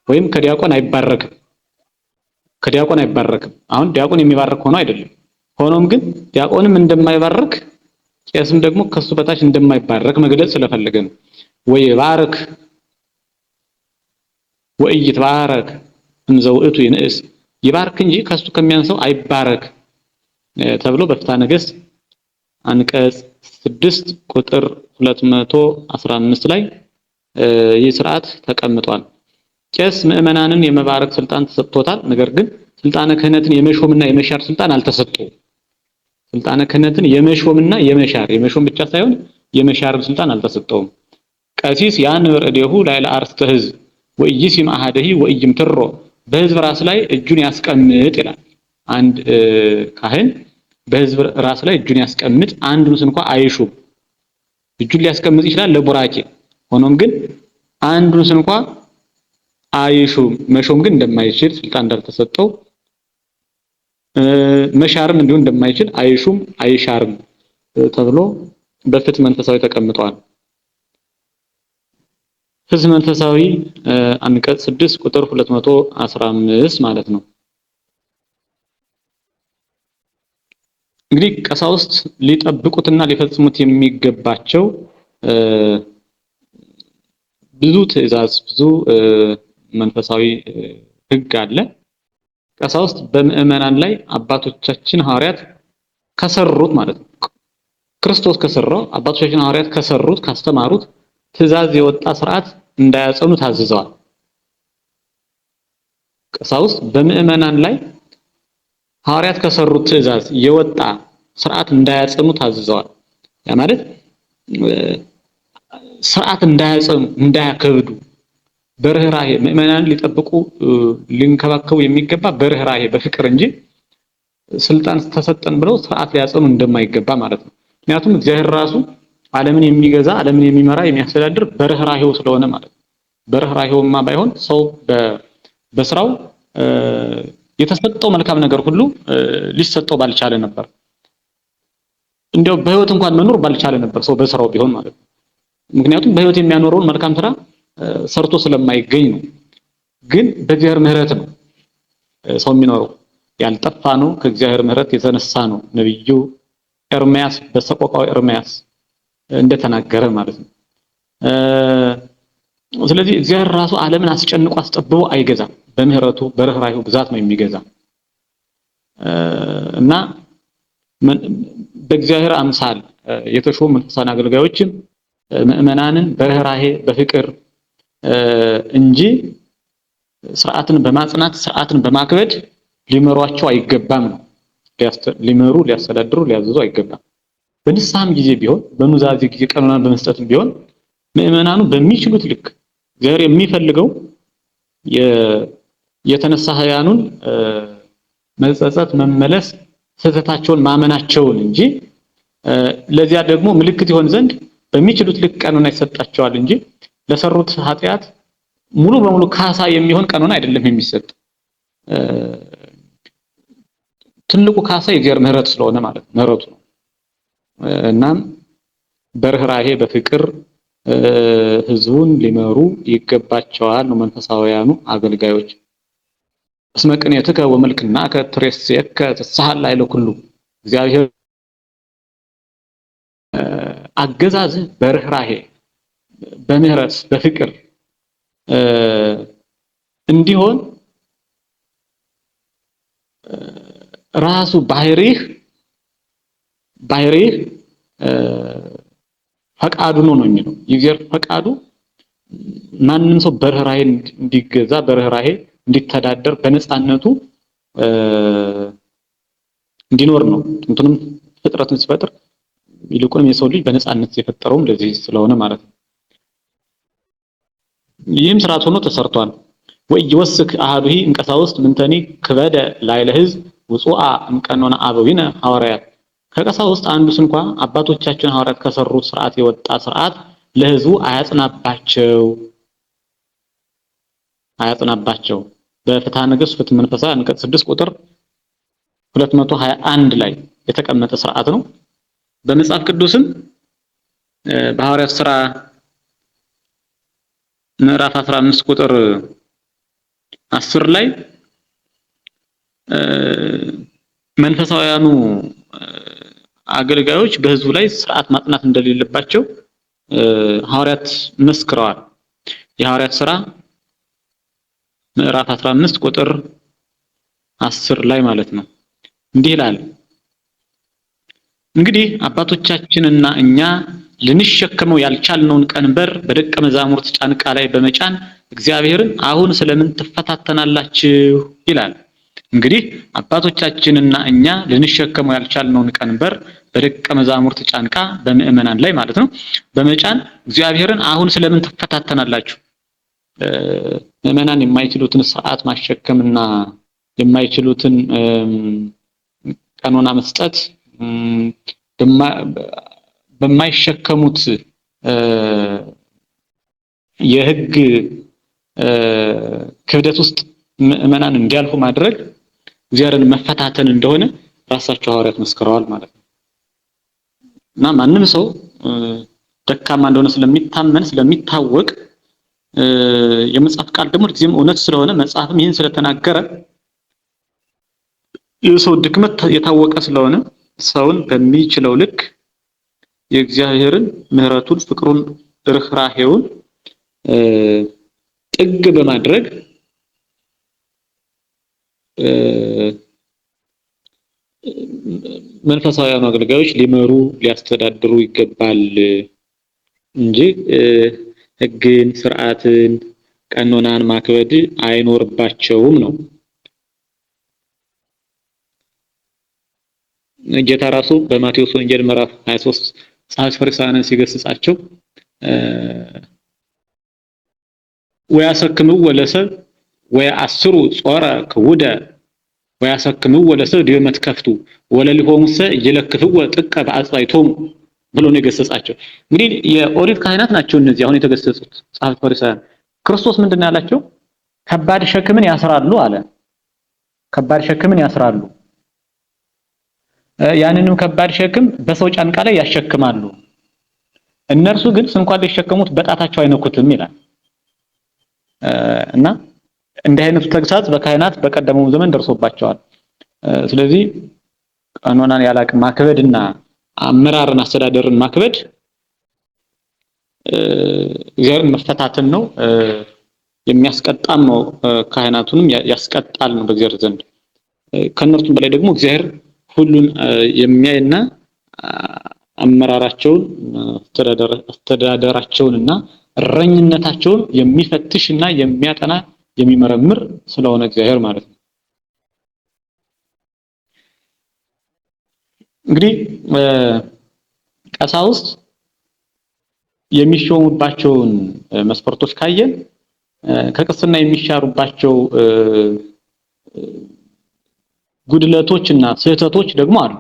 ወይም ከዲያቆን አይባረክም። አሁን ዲያቆን የሚባርክ ሆኖ አይደለም። ሆኖም ግን ዲያቆንም እንደማይባርክ ቄስም ደግሞ ከሱ በታች እንደማይባረክ መግለጽ ስለፈለገ ነው። ወይ ባርክ ወይይትባረክ እንዘውእቱ ይንእስ፣ ይባርክ እንጂ ከሱ ከሚያንሰው አይባረክ ተብሎ በፍትሐ ነገሥት አንቀጽ 6 ቁጥር 215 ላይ ይህ ስርዓት ተቀምጧል። ቄስ ምእመናንን የመባረክ ስልጣን ተሰጥቶታል። ነገር ግን ስልጣነ ክህነትን የመሾምና የመሻር ስልጣን አልተሰጠውም። ስልጣነ ክህነትን የመሾምና የመሾም ብቻ ሳይሆን የመሻርም ስልጣን አልተሰጠውም። ቀሲስ ያንብር እዴሁ ላዕለ አርእስተ ሕዝብ ወኢይሲም አሐደሂ ወኢይምትሮ፣ በሕዝብ ራስ ላይ እጁን ያስቀምጥ ይላል። አንድ ካህን በሕዝብ ራስ ላይ እጁን ያስቀምጥ፣ አንዱንስ እንኳን አይሹም። እጁን ሊያስቀምጥ ይችላል ለቡራኬ፣ ሆኖም ግን አንዱንስ እንኳን አይሹም። መሾም ግን እንደማይችል ስልጣን እንዳልተሰጠው መሻርም እንዲሁ እንደማይችል አይሹም አይሻርም ተብሎ በፍትሕ መንፈሳዊ ተቀምጧል። ፍትሕ መንፈሳዊ አንቀጽ 6 ቁጥር 215 ማለት ነው። እንግዲህ ቀሳውስት ሊጠብቁትና ሊፈጽሙት የሚገባቸው ብዙ ትእዛዝ፣ ብዙ መንፈሳዊ ሕግ አለ። ቀሳውስት በምእመናን ላይ አባቶቻችን ሐዋርያት ከሰሩት ማለት ነው፣ ክርስቶስ ከሰራው አባቶቻችን ሐዋርያት ከሰሩት ካስተማሩት ትእዛዝ የወጣ ስርዓት እንዳያጸኑ ታዝዘዋል። ቀሳውስት በምእመናን ላይ ሐዋርያት ከሰሩት ትእዛዝ የወጣ ስርዓት እንዳያጸኑ ታዝዘዋል። ያ ማለት ስርዓት እንዳያጸኑ፣ እንዳያከብዱ በርህራሄ ምእመናን ሊጠብቁ ሊንከባከቡ የሚገባ በርህራሄ በፍቅር እንጂ ስልጣን ተሰጠን ብለው ስርዓት ሊያጸኑ እንደማይገባ ማለት ነው። ምክንያቱም እግዚአብሔር ራሱ ዓለምን የሚገዛ ዓለምን የሚመራ የሚያስተዳድር በርህራሄው ስለሆነ ማለት ነው። በርህራሄውማ ባይሆን ሰው በስራው የተሰጠው መልካም ነገር ሁሉ ሊሰጠው ባልቻለ ነበር። እንዲያው በህይወት እንኳን መኖር ባልቻለ ነበር ሰው በስራው ቢሆን ማለት ነው። ምክንያቱም በህይወት የሚያኖረውን መልካም ስራ ሰርቶ ስለማይገኝ ነው። ግን በእግዚአብሔር ምህረት ነው ሰው የሚኖረው። ያልጠፋ ነው ከእግዚአብሔር ምህረት የተነሳ ነው ነብዩ ኤርምያስ በሰቆቃው ኤርምያስ እንደተናገረ ማለት ነው። ስለዚህ እግዚአብሔር ራሱ ዓለምን አስጨንቆ አስጠብቦ አይገዛም። በምህረቱ በርህራሄው ብዛት ነው የሚገዛ እና በእግዚአብሔር አምሳል የተሾሙ መንፈሳውያን አገልጋዮችም ምእመናንን በርህራሄ በፍቅር እንጂ ስርዓትን በማጽናት ስርዓትን በማክበድ ሊመሯቸው አይገባም ነው። ሊመሩ ሊያስተዳድሩ ሊያዘዙ አይገባም። በንስሐም ጊዜ ቢሆን በኑዛዜ ጊዜ ቀኖናን በመስጠትም ቢሆን ምእመናኑ በሚችሉት ልክ እግዚአብሔር የሚፈልገው የተነሳህያኑን መጸጸት መመለስ ስህተታቸውን ማመናቸውን እንጂ ለዚያ ደግሞ ምልክት ይሆን ዘንድ በሚችሉት ልክ ቀኖና ይሰጣቸዋል እንጂ ለሰሩት ኃጢአት ሙሉ በሙሉ ካሳ የሚሆን ቀኖና አይደለም የሚሰጥ። ትልቁ ካሳ የእግዚአብሔር ምህረት ስለሆነ ማለት ነው፣ ምህረቱ ነው። እናም በርህራሄ በፍቅር ህዝቡን ሊመሩ ይገባቸዋል ነው መንፈሳውያኑ አገልጋዮች። እስመ ቅኔትከ ወመልክናከ ትሬስየከ ተሳሃል ላይለ ኩሉ እግዚአብሔር አገዛዝህ በርህራሄ በምህረት በፍቅር እንዲሆን ራሱ ባህሪህ ፈቃዱ ነው የሚለው። የእግዚአብሔር ፈቃዱ ማንም ሰው በርህራሄ እንዲገዛ በርህራሄ እንዲተዳደር በነፃነቱ እንዲኖር ነው። እንትንም ፍጥረትን ሲፈጥር ይልቁንም የሰው ልጅ በነፃነት የፈጠረውም ለዚህ ስለሆነ ማለት ነው። ይህም ስርዓት ሆኖ ተሰርቷል። ወይ ይወስክ አሃዱሂ እንቀሳውስት ምንተኒ ክበደ ላይለ ህዝብ ውጹአ እምቀኖና አበዊነ ሐዋርያት ከቀሳውስት አንዱስ እንኳን አባቶቻችን ሐዋርያት ከሰሩት ስርዓት የወጣ ስርዓት ለህዝቡ አያጽናባቸው። በፍትሐ ነገሥት ፍትሕ መንፈሳዊ አንቀጽ 6 ቁጥር 221 ላይ የተቀመጠ ስርዓት ነው። በመጽሐፍ ቅዱስም በሐዋርያት ሥራ ምዕራፍ 15 ቁጥር 10 ላይ መንፈሳውያኑ አገልጋዮች በህዝቡ ላይ ስርዓት ማጽናት እንደሌለባቸው ሐዋርያት መስክረዋል። የሐዋርያት ሥራ ምዕራፍ 15 ቁጥር 10 ላይ ማለት ነው። እንዲህ ይላል፣ እንግዲህ አባቶቻችንና እኛ ልንሸከመው ያልቻልነውን ቀንበር በደቀ መዛሙርት ጫንቃ ላይ በመጫን እግዚአብሔርን አሁን ስለምን ትፈታተናላችሁ ይላል። እንግዲህ አባቶቻችንና እኛ ልንሸከመው ያልቻልነውን ቀንበር በደቀ መዛሙርት ጫንቃ በምእመናን ላይ ማለት ነው በመጫን እግዚአብሔርን አሁን ስለምን ትፈታተናላችሁ? ምእመናን የማይችሉትን ስርዓት ማሸከምና የማይችሉትን ቀኖና መስጠት በማይሸከሙት የህግ ክብደት ውስጥ ምእመናን እንዲያልፉ ማድረግ እግዚአብሔርን መፈታተን እንደሆነ ራሳቸው ሐዋርያት መስክረዋል ማለት ነው። እና ማንም ሰው ደካማ እንደሆነ ስለሚታመን ስለሚታወቅ የመጽሐፍ ቃል ደግሞ ለዚህም እውነት ስለሆነ መጽሐፍም ይህን ስለተናገረ የሰው ድክመት የታወቀ ስለሆነ ሰውን በሚችለው ልክ የእግዚአብሔርን ምህረቱን፣ ፍቅሩን፣ ርህራሄውን ጥግ በማድረግ መንፈሳውያኑ አገልጋዮች ሊመሩ ሊያስተዳድሩ ይገባል እንጂ ህግን፣ ስርዓትን፣ ቀኖናን ማክበድ አይኖርባቸውም ነው። ጌታ ራሱ በማቴዎስ ወንጌል ምዕራፍ 23 ጸሐፍት ፈሪሳውያንን ሲገስጻቸው ወያሰክምው ወለሰብ ወያአስሩ ጾረ ክውደ ወያሰክምው ወለሰብ ዲበ መትከፍቱ ወለሊሆሙሰ ይለክፍው ጥቀ በአጽባይቶሙ ብሎ ነው የገሰጻቸው። እንግዲህ የኦሪት ካህናት ናቸው እነዚህ አሁን የተገሰጹት ጸሐፍት ፈሪሳውያን። ክርስቶስ ምንድነው ያላቸው? ከባድ ሸክምን ያስራሉ አለ። ከባድ ሸክምን ያስራሉ። ያንንም ከባድ ሸክም በሰው ጫንቃ ላይ ያሸክማሉ። እነርሱ ግን እንኳን ሊሸከሙት በጣታቸው አይነኩትም ይላል። እና እንዲህ አይነቱ ተግሳጽ በካህናት በቀደመው ዘመን ደርሶባቸዋል። ስለዚህ ቀኖናን ያላቅም ማክበድና አመራርን አስተዳደርን ማክበድ እግዚአብሔርን መፈታተን ነው፣ የሚያስቀጣም ነው። ካህናቱንም ያስቀጣል ነው በእግዚአብሔር ዘንድ። ከነርሱም በላይ ደግሞ እግዚአብሔር ሁሉን የሚያይና አመራራቸውን አስተዳደራቸውንና እረኝነታቸውን የሚፈትሽና የሚያጠና የሚመረምር ስለሆነ እግዚአብሔር ማለት ነው። እንግዲህ ቀሳውስት የሚሾሙባቸውን መስፈርቶች ካየን ከቅስና የሚሻሩባቸው ጉድለቶችና ስህተቶች ደግሞ አሉ።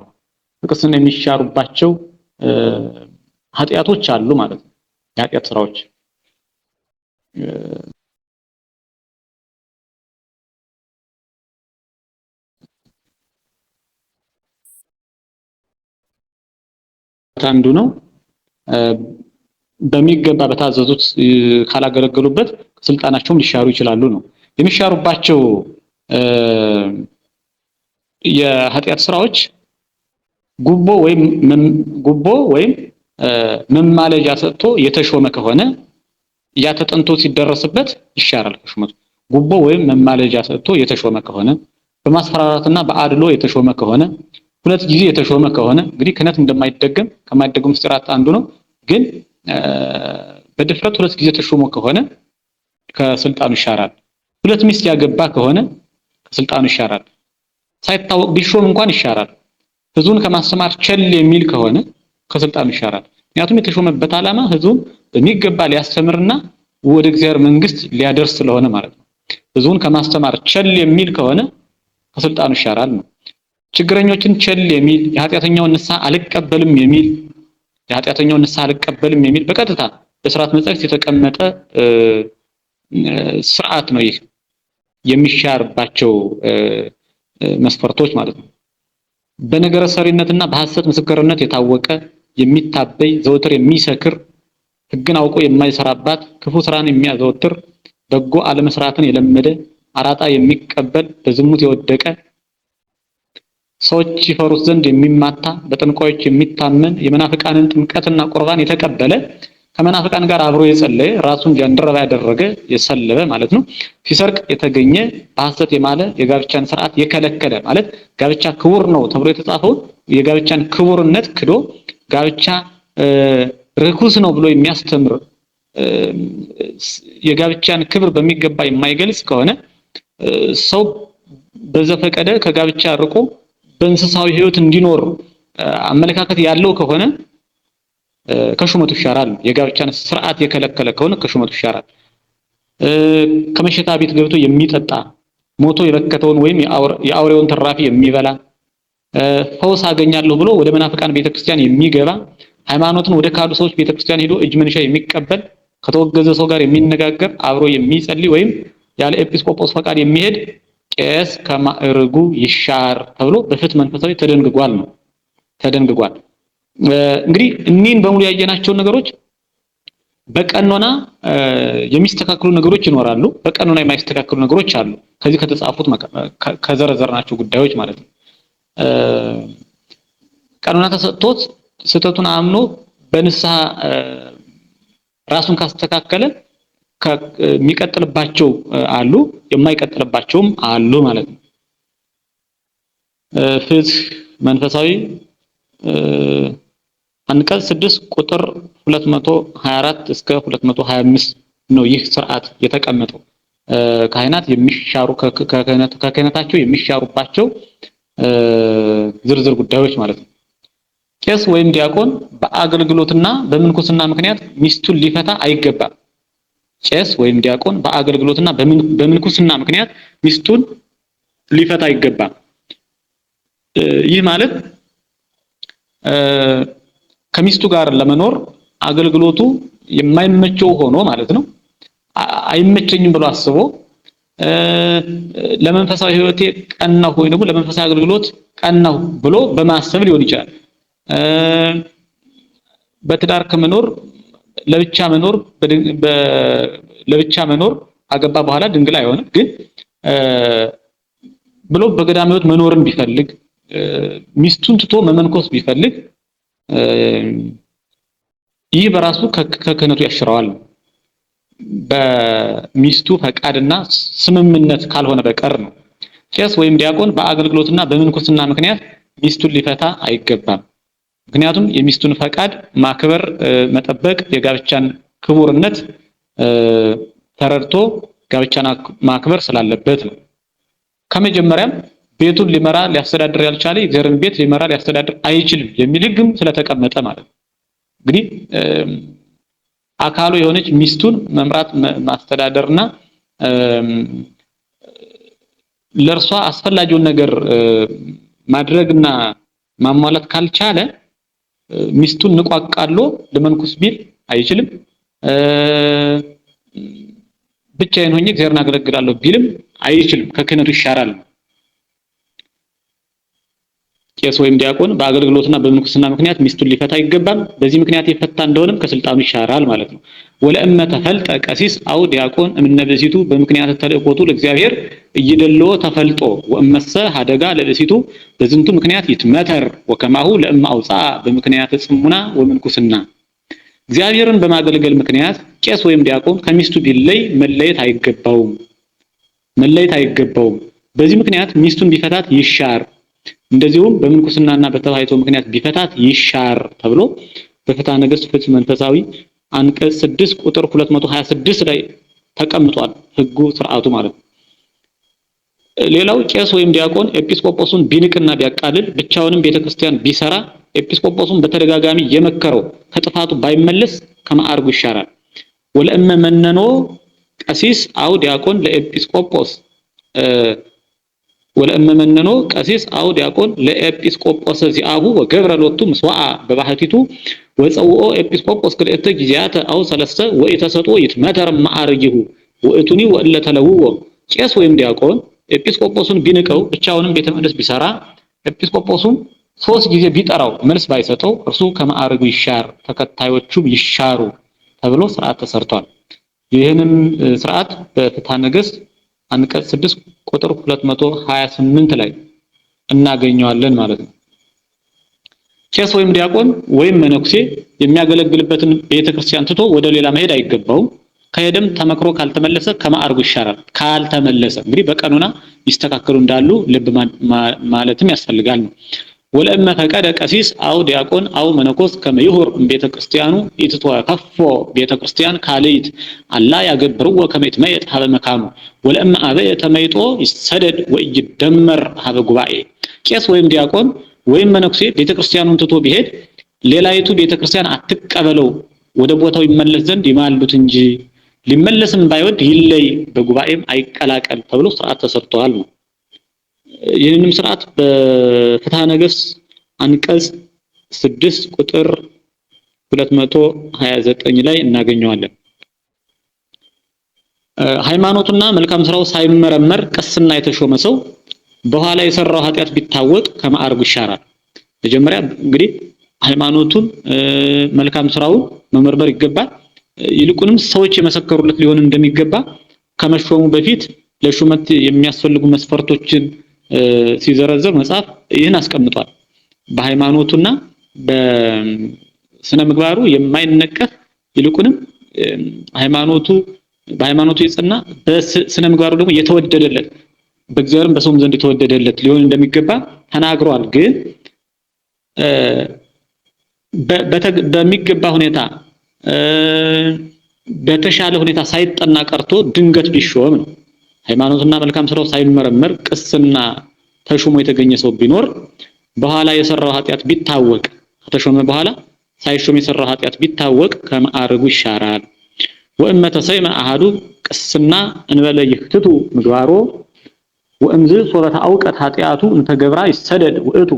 ከቅስና የሚሻሩባቸው ኃጢያቶች አሉ ማለት ነው። የኃጢያት ስራዎች አንዱ ነው። በሚገባ በታዘዙት ካላገለገሉበት ስልጣናቸውም ሊሻሩ ይችላሉ ነው። የሚሻሩባቸው የኃጢያት ስራዎች ጉቦ ወይም መማለጃ ሰጥቶ የተሾመ ከሆነ ያ ተጠንቶ ሲደረስበት ይሻራል ከሹመቱ። ጉቦ ወይም መማለጃ ሰጥቶ የተሾመ ከሆነ፣ በማስፈራራትና በአድሎ የተሾመ ከሆነ፣ ሁለት ጊዜ የተሾመ ከሆነ እንግዲህ ክህነት እንደማይደገም ከማይደገም ምስጢራት አንዱ ነው። ግን በድፍረት ሁለት ጊዜ ተሾሞ ከሆነ ከስልጣኑ ይሻራል። ሁለት ሚስት ያገባ ከሆነ ከስልጣኑ ይሻራል። ሳይታወቅ ቢሾም እንኳን ይሻራል። ህዝቡን ከማስተማር ቸል የሚል ከሆነ ከስልጣኑ ይሻራል። ምክንያቱም የተሾመበት ዓላማ ህዝቡን በሚገባ ሊያስተምርና ወደ እግዚአብሔር መንግስት ሊያደርስ ስለሆነ ማለት ነው። ህዝቡን ከማስተማር ቸል የሚል ከሆነ ከስልጣኑ ይሻራል ነው። ችግረኞችን ቸል የሚል የኃጢአተኛውን ንስሐ አልቀበልም የሚል በቀጥታ በሥርዓት መጻሕፍት የተቀመጠ ስርዓት ነው። ይህ የሚሻርባቸው መስፈርቶች ማለት ነው። በነገረ ሰሪነትና በሐሰት ምስክርነት የታወቀ የሚታበይ ዘወትር የሚሰክር ህግን አውቆ የማይሰራባት ክፉ ስራን የሚያዘወትር በጎ አለመስራትን የለመደ አራጣ የሚቀበል በዝሙት የወደቀ ሰዎች ይፈሩት ዘንድ የሚማታ በጠንቋዮች የሚታመን የመናፍቃንን ጥምቀትና ቁርባን የተቀበለ ከመናፍቃን ጋር አብሮ የጸለየ ራሱን ጃንደረባ ያደረገ የሰለበ ማለት ነው። ሲሰርቅ የተገኘ በሐሰት የማለ የጋብቻን ስርዓት የከለከለ ማለት ጋብቻ ክቡር ነው ተብሎ የተጻፈው የጋብቻን ክቡርነት ክዶ ጋብቻ ርኩስ ነው ብሎ የሚያስተምር የጋብቻን ክብር በሚገባ የማይገልጽ ከሆነ ሰው በዘፈቀደ ከጋብቻ ርቆ በእንስሳዊ ህይወት እንዲኖር አመለካከት ያለው ከሆነ ከሹመቱ ይሻራል። የጋብቻን ስርዓት የከለከለ ከሆነ ከሹመቱ ይሻራል። ከመሸታ ቤት ገብቶ የሚጠጣ ሞቶ የበከተውን ወይም የአውሬውን ተራፊ የሚበላ ፈውስ አገኛለሁ ብሎ ወደ መናፍቃን ቤተክርስቲያን የሚገባ ሃይማኖትን ወደ ካዱ ሰዎች ቤተክርስቲያን ሄዶ እጅ መንሻ የሚቀበል ከተወገዘ ሰው ጋር የሚነጋገር አብሮ የሚጸልይ ወይም ያለ ኤጲስቆጶስ ፈቃድ የሚሄድ ቄስ ከማዕረጉ ይሻር ተብሎ በፍትሕ መንፈሳዊ ተደንግጓል። እንግዲህ እኒህን በሙሉ ያየናቸው ነገሮች በቀኖና የሚስተካከሉ ነገሮች ይኖራሉ፣ በቀኖና የማይስተካከሉ ነገሮች አሉ። ከዚህ ከተጻፉት ከዘረዘርናቸው ጉዳዮች ማለት ነው። ቀኖና ተሰጥቶት ስህተቱን አምኖ በንስሐ ራሱን ካስተካከለ የሚቀጥልባቸው አሉ፣ የማይቀጥልባቸውም አሉ ማለት ነው። ፍትሕ መንፈሳዊ አንቀጽ 6 ቁጥር 224 እስከ 225 ነው ይህ ስርዓት የተቀመጠው። ካህናት የሚሻሩ ከክህነታቸው የሚሻሩባቸው ዝርዝር ጉዳዮች ማለት ነው። ቄስ ወይም ዲያቆን በአገልግሎትና በምንኩስና ምክንያት ሚስቱን ሊፈታ አይገባም። ቄስ ወይም ዲያቆን በአገልግሎትና በምንኩስና ምክንያት ሚስቱን ሊፈታ አይገባም። ይህ ማለት ከሚስቱ ጋር ለመኖር አገልግሎቱ የማይመቸው ሆኖ ማለት ነው። አይመቸኝም ብሎ አስቦ ለመንፈሳዊ ህይወቴ ቀናሁ ወይ ደግሞ ለመንፈሳዊ አገልግሎት ቀናሁ ብሎ በማሰብ ሊሆን ይችላል። በትዳር ከመኖር ለብቻ መኖር አገባ በኋላ ድንግል አይሆንም። ግን ብሎ በገዳም ህይወት መኖርን ቢፈልግ ሚስቱን ትቶ መመንኮስ ቢፈልግ ይህ በራሱ ከክህነቱ ያሽረዋል። በሚስቱ ፈቃድና ስምምነት ካልሆነ በቀር ነው። ቄስ ወይም ዲያቆን በአገልግሎትና በምንኩስና ምክንያት ሚስቱን ሊፈታ አይገባም። ምክንያቱም የሚስቱን ፈቃድ ማክበር፣ መጠበቅ የጋብቻን ክቡርነት ተረድቶ ጋብቻን ማክበር ስላለበት ነው። ከመጀመሪያም ቤቱን ሊመራ ሊያስተዳድር ያልቻለ የእግዚአብሔርን ቤት ሊመራ ሊያስተዳድር አይችልም የሚል ህግም ስለተቀመጠ ማለት ነው። እንግዲህ አካሉ የሆነች ሚስቱን መምራት ማስተዳደርና ለእርሷ አስፈላጊውን ነገር ማድረግና ማሟላት ካልቻለ ሚስቱን ንቋቃሎ ለመንኩስ ቢል አይችልም። ብቻዬን ሆኜ እግዚአብሔርን አገለግላለሁ ቢልም አይችልም፣ ከክህነቱ ይሻራል። ቄስ ወይም ዲያቆን በአገልግሎትና በምንኩስና ምክንያት ሚስቱን ሊፈታ ይገባል። በዚህ ምክንያት የፈታ እንደሆነም ከስልጣኑ ይሻራል ማለት ነው። ወለእመ ተፈልጠ ቀሲስ አው ዲያቆን እምነበሲቱ በምክንያት ተልእኮቱ ለእግዚአብሔር እይደልዎ ተፈልጦ ወእመሰ ሀደጋ ለብሲቱ በዝንቱ ምክንያት ይትመተር ወከማሁ ለእመ አውፃ በምክንያት ጽሙና ወምንኩስና። እግዚአብሔርን በማገልገል ምክንያት ቄስ ወይም ዲያቆን ከሚስቱ ቢለይ መለየት አይገባውም። በዚህ ምክንያት ሚስቱን ቢፈታት ይሻር፣ እንደዚሁም በምንኩስናና በተባይቶ ምክንያት ቢፈታት ይሻር ተብሎ በፍትሐ ነገሥት ፍትሕ መንፈሳዊ አንቀጽ 6 ቁጥር 226 ላይ ተቀምጧል። ህጉ ስርዓቱ ማለት ነው። ሌላው ቄስ ወይም ዲያቆን ኤጲስቆጶሱን ቢንቅና ቢያቃልል ብቻውንም ቤተክርስቲያን ቢሰራ ኤጲስቆጶሱን በተደጋጋሚ የመከረው ከጥፋቱ ባይመለስ ከማዕርጉ ይሻራል። ወለእመ መነኖ ቀሲስ አው ዲያቆን ለኤጲስቆጶስ ወለእመ መነኖ ቀሲስ አው ዲያቆን ለኤጲስቆጶስ ዚአሁ ወገብረ ሎቱ ምስዋዓ በባህቲቱ ወፀውኦ ኤጲስቆጶስ ክልኤተ ጊዜያተ አው ሰለስተ ወኢተሰጦ ይትመተር ማዕርጊሁ ወእቱኒ ወእለ ተለውዎ። ቄስ ወይም ዲያቆን ኤጲስቆጶሱን ቢንቀው ብቻውንም ቤተ መቅደስ ቢሰራ ኤጲስቆጶሱን 3 ጊዜ ቢጠራው መልስ ባይሰጠው እርሱ ከማዕርጉ ይሻር፣ ተከታዮቹም ይሻሩ ተብሎ ስርዓት ተሰርቷል። ይህንን ስርዓት በፍትሐ ነገሥት አንቀጽ 6 ቁጥር 228 ላይ እናገኘዋለን ማለት ነው። ቄስ ወይም ዲያቆን ወይም መነኩሴ የሚያገለግልበትን ቤተክርስቲያን ትቶ ወደ ሌላ መሄድ አይገባውም። ከሄደም ተመክሮ ካልተመለሰ ከማዕርጉ ይሻራል። ካልተመለሰ እንግዲህ በቀኑና ይስተካከሉ እንዳሉ ልብ ማለትም ያስፈልጋል ነው። ወለእመ ፈቀደ ቀሲስ አው ዲያቆን አው መነኮስ ከመይሁር ቤተክርስቲያኑ ኢትተወከፎ ቤተክርስቲያን ካልይት አላ ያገብርዎ ከመይትመየጥ ሀበ መካኑ ወለእመ አበየ ተመይጦ ይሰደድ ወይደመር ሀበ ጉባኤ። ቄስ ወይም ዲያቆን ወይም መነኩሴ ቤተክርስቲያኑን ትቶ ቢሄድ ሌላይቱ ቤተክርስቲያን አትቀበለው፣ ወደ ቦታው ይመለስ ዘንድ ይማልዱት እንጂ ሊመለስም ባይወድ ይለይ፣ በጉባኤም አይቀላቀል ተብሎ ስርዓት ተሰርቷል ነው። ይህንንም ስርዓት በፍትሐ ነገሥት አንቀጽ 6 ቁጥር 229 ላይ እናገኘዋለን። ሃይማኖቱና መልካም ስራው ሳይመረመር ቅስና የተሾመ ሰው በኋላ የሰራው ኃጢአት ቢታወቅ ከማዕርጉ ይሻራል። መጀመሪያ እንግዲህ ሃይማኖቱን መልካም ስራውን መመርመር ይገባል። ይልቁንም ሰዎች የመሰከሩለት ሊሆን እንደሚገባ ከመሾሙ በፊት ለሹመት የሚያስፈልጉ መስፈርቶችን ሲዘረዘር መጽሐፍ ይህን አስቀምጧል። በሃይማኖቱና በስነ ምግባሩ የማይነቀፍ ይልቁንም በሃይማኖቱ የጸና በስነ ምግባሩ ደግሞ የተወደደለት በእግዚአብሔርም በሰውም ዘንድ የተወደደለት ሊሆን እንደሚገባ ተናግሯል። ግን በሚገባ ሁኔታ በተሻለ ሁኔታ ሳይጠና ቀርቶ ድንገት ቢሾም ነው። ሃይማኖትና መልካም ስራው ሳይመረመር ቅስና ተሾሞ የተገኘ ሰው ቢኖር በኋላ የሰራው ኃጢአት ቢታወቅ ከተሾመ በኋላ ሳይሾም የሰራው ኃጢአት ቢታወቅ ከማዕርጉ ይሻራል። ወእመ ተሰይመ አሐዱ ቅስና እንበለ ይክትቱ ምግባሮ ወእምዝ ሶረተ አውቀት ኃጢአቱ እንተገብራ ይሰደድ ውእቱ።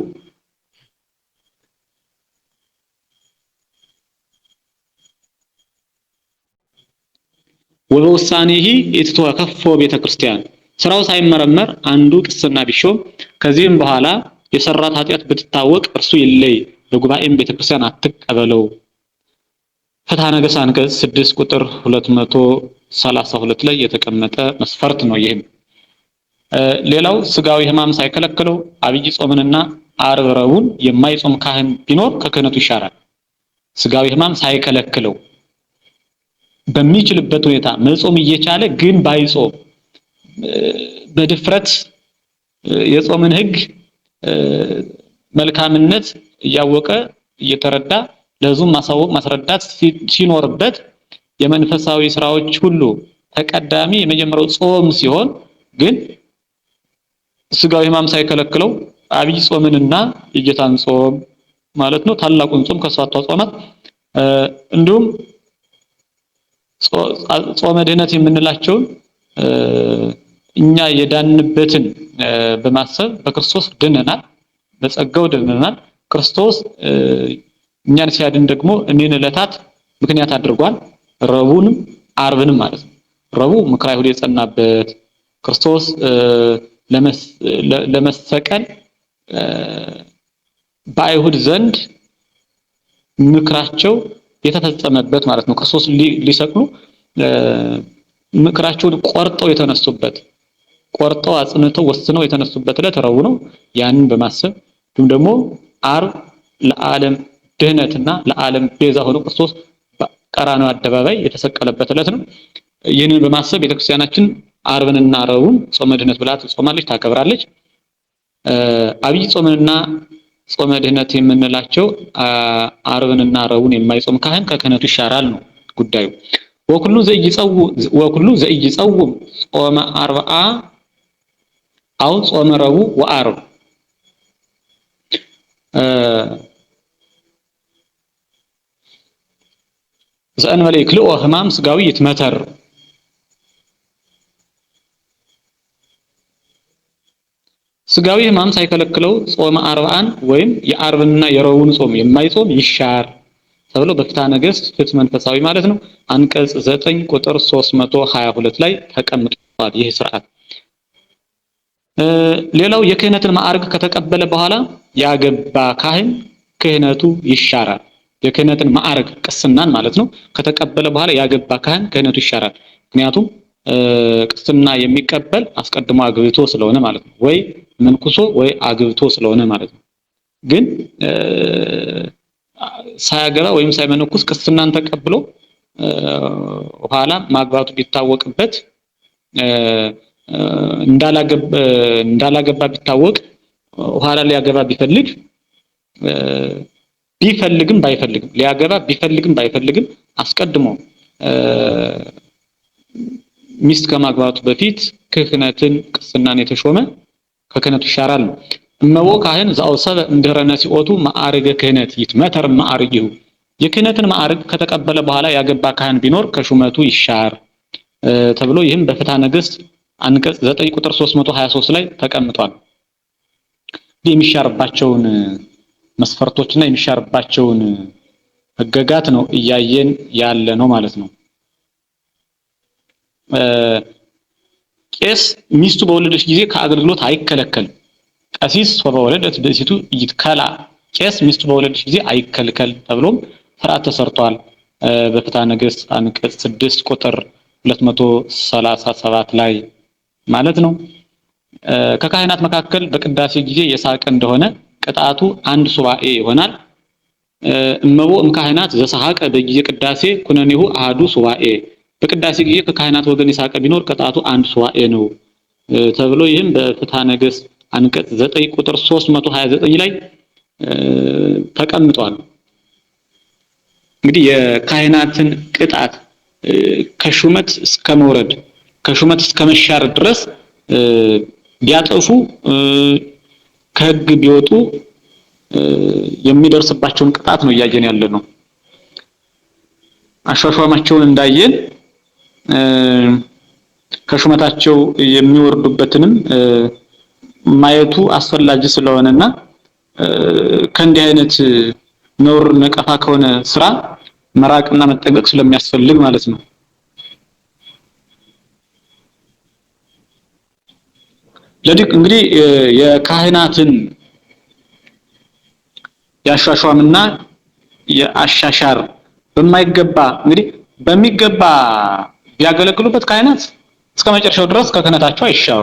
ወበውሳኔሂ የተተወከፎ ቤተክርስቲያን ስራው ሳይመረመር አንዱ ቅስና ቢሾም ከዚህም በኋላ የሰራት ኃጢአት ብትታወቅ እርሱ ይለይ፣ በጉባኤም ቤተክርስቲያን አትቀበለው። ፍትሐ ነገሥት አንቀጽ 6 ቁጥር 232 ላይ የተቀመጠ መስፈርት ነው። ይህም ሌላው ስጋዊ ሕማም ሳይከለክለው አብይ ጾምንና ዓርብ ረቡዕን የማይጾም ካህን ቢኖር ከክህነቱ ይሻራል። ስጋዊ ሕማም ሳይከለክለው በሚችልበት ሁኔታ መጾም እየቻለ ግን ባይጾም በድፍረት የጾምን ሕግ መልካምነት እያወቀ እየተረዳ ለሕዝቡ ማሳወቅ ማስረዳት ሲኖርበት የመንፈሳዊ ስራዎች ሁሉ ተቀዳሚ የመጀመሪያው ጾም ሲሆን ግን ስጋዊ ሕማም ሳይከለክለው አብይ ጾምንና የጌታን ጾም ማለት ነው ታላቁን ጾም ከሰዓቱ ጾማት እንዲሁም ጾመ ድህነት የምንላቸውን እኛ የዳንበትን በማሰብ በክርስቶስ ድነናል፣ በጸጋው ድነናል። ክርስቶስ እኛን ሲያድን ደግሞ እኔን ዕለታት ምክንያት አድርጓል። ረቡዕንም ዓርብንም ማለት ነው። ረቡዕ ምክረ አይሁድ የጸናበት ክርስቶስ ለመሰቀል በአይሁድ ዘንድ ምክራቸው የተፈጸመበት ማለት ነው። ክርስቶስ ሊሰቅሉ ምክራቸውን ቆርጠው አጽንተው ወስነው የተነሱበት ዕለት ረቡዕ ነው። ያንን በማሰብ እንዲሁም ደግሞ ዓርብ ለዓለም ድህነትና ለዓለም ቤዛ ሆኖ ክርስቶስ በቀራንዮ አደባባይ የተሰቀለበት ዕለት ነው። ይህንን በማሰብ ቤተክርስቲያናችን ዓርብንና ረቡዕን ጾመ ድህነት ብላ ትጾማለች፣ ታከብራለች። አብይ ጾምንና ጾመ ድህነት የምንላቸው ዓርብንና ረቡዕን የማይጾም ካህን ከክህነቱ ይሻራል ነው ጉዳዩ። ወኩሉ ዘኢይጸውም ጾመ አርብዓ አው ጾመ ረቡዕ ወዓርብ ዘእንበለ ይክልኦ ሕማም ስጋዊ ይትመተር ስጋዊ ሕማም ሳይከለክለው ጾመ አርብዓን ወይም የዓርብንና የረቡዕን ጾም የማይጾም ይሻር ተብሎ በፍትሐ ነገሥት ፍትሕ መንፈሳዊ ማለት ነው አንቀጽ 9 ቁጥር 322 ላይ ተቀምጧል። ይህ ስርዓት ሌላው የክህነትን ማዕረግ ከተቀበለ በኋላ ያገባ ካህን ክህነቱ ይሻራል። የክህነትን ማዕረግ ቅስናን ማለት ነው ከተቀበለ በኋላ ያገባ ካህን ክህነቱ ይሻራል። ምክንያቱም ቅስና የሚቀበል አስቀድሞ አግብቶ ስለሆነ ማለት ነው፣ ወይ መንኩሶ ወይ አግብቶ ስለሆነ ማለት ነው። ግን ሳያገባ ወይም ሳይመነኩስ ቅስናን ተቀብሎ ኋላ ማግባቱ ቢታወቅበት እንዳላገባ ቢታወቅ ኋላ ሊያገባ ቢፈልግም ባይፈልግም ሊያገባ ቢፈልግም ባይፈልግም አስቀድሞ ሚስት ከማግባቱ በፊት ክህነትን ቅስናን የተሾመ ከክህነቱ ይሻራል ነው። እመቦ ካህን ዘአውሰበ እምድኅረ ነሲኦቱ ማዕርገ ክህነት ይትመተር ማዕርጊሁ የክህነትን ማዕረግ ከተቀበለ በኋላ ያገባ ካህን ቢኖር ከሹመቱ ይሻር ተብሎ ይህም በፍትሐ ነገሥት አንቀጽ 9 ቁጥር 323 ላይ ተቀምጧል። የሚሻርባቸውን መስፈርቶችና የሚሻርባቸውን ህገጋት ነው እያየን ያለ ነው ማለት ነው። ቄስ ሚስቱ በወለደች ጊዜ ከአገልግሎት አይከለከልም። ቀሲስ ወበወለደት ብእሲቱ ይትከላ ቄስ ሚስቱ በወለደች ጊዜ አይከልከል ተብሎም ስርዓት ተሰርቷል። በፍትሐ ነገሥት አንቀጽ 6 ቁጥር 237 ላይ ማለት ነው። ከካህናት መካከል በቅዳሴ ጊዜ የሳቀ እንደሆነ ቅጣቱ 1 ሱባኤ ይሆናል። እመቦ እምካህናት ዘሰሐቀ በጊዜ ቅዳሴ ኩነኔሁ አሐዱ ሱባኤ በቅዳሴ ጊዜ ከካህናት ወገን የሳቀ ቢኖር ቅጣቱ 1 ሱባኤ ነው ተብሎ ይህም በፍትሐ ነገሥት አንቀጽ 9 ቁጥር 329 ላይ ተቀምጧል። እንግዲህ የካህናትን ቅጣት ከሹመት እስከ መውረድ ከሹመት እስከ መሻር ድረስ ቢያጠፉ ከሕግ ቢወጡ የሚደርስባቸውን ቅጣት ነው እያየን ያለ ነው። አሿሿማቸውን እንዳየን ከሹመታቸው የሚወርዱበትንም ማየቱ አስፈላጊ ስለሆነና ከእንዲህ አይነት ነውር ነቀፋ ከሆነ ስራ መራቅና መጠንቀቅ ስለሚያስፈልግ ማለት ነው። እንግዲህ የካህናትን ያሿሿምና የአሻሻር በሚገባ ቢያገለግሉበት ካህናት እስከመጨረሻው ድረስ ከክህነታቸው አይሻሩ።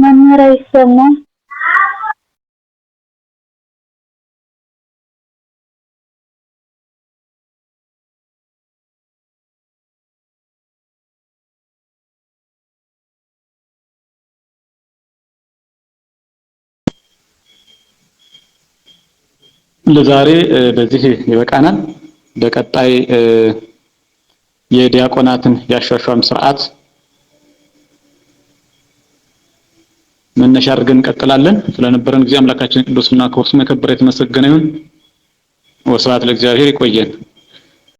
መምህር አይሰማም። ለዛሬ በዚህ ይበቃናል። በቀጣይ የዲያቆናትን ያሿሿም ስርዓት መነሻ አድርገን እንቀጥላለን። ስለነበረን ጊዜ አምላካችን ቅዱስና ክቡር ስሙ የከበረ የተመሰገነ ይሁን። ወስብሐት ለእግዚአብሔር። ይቆየን።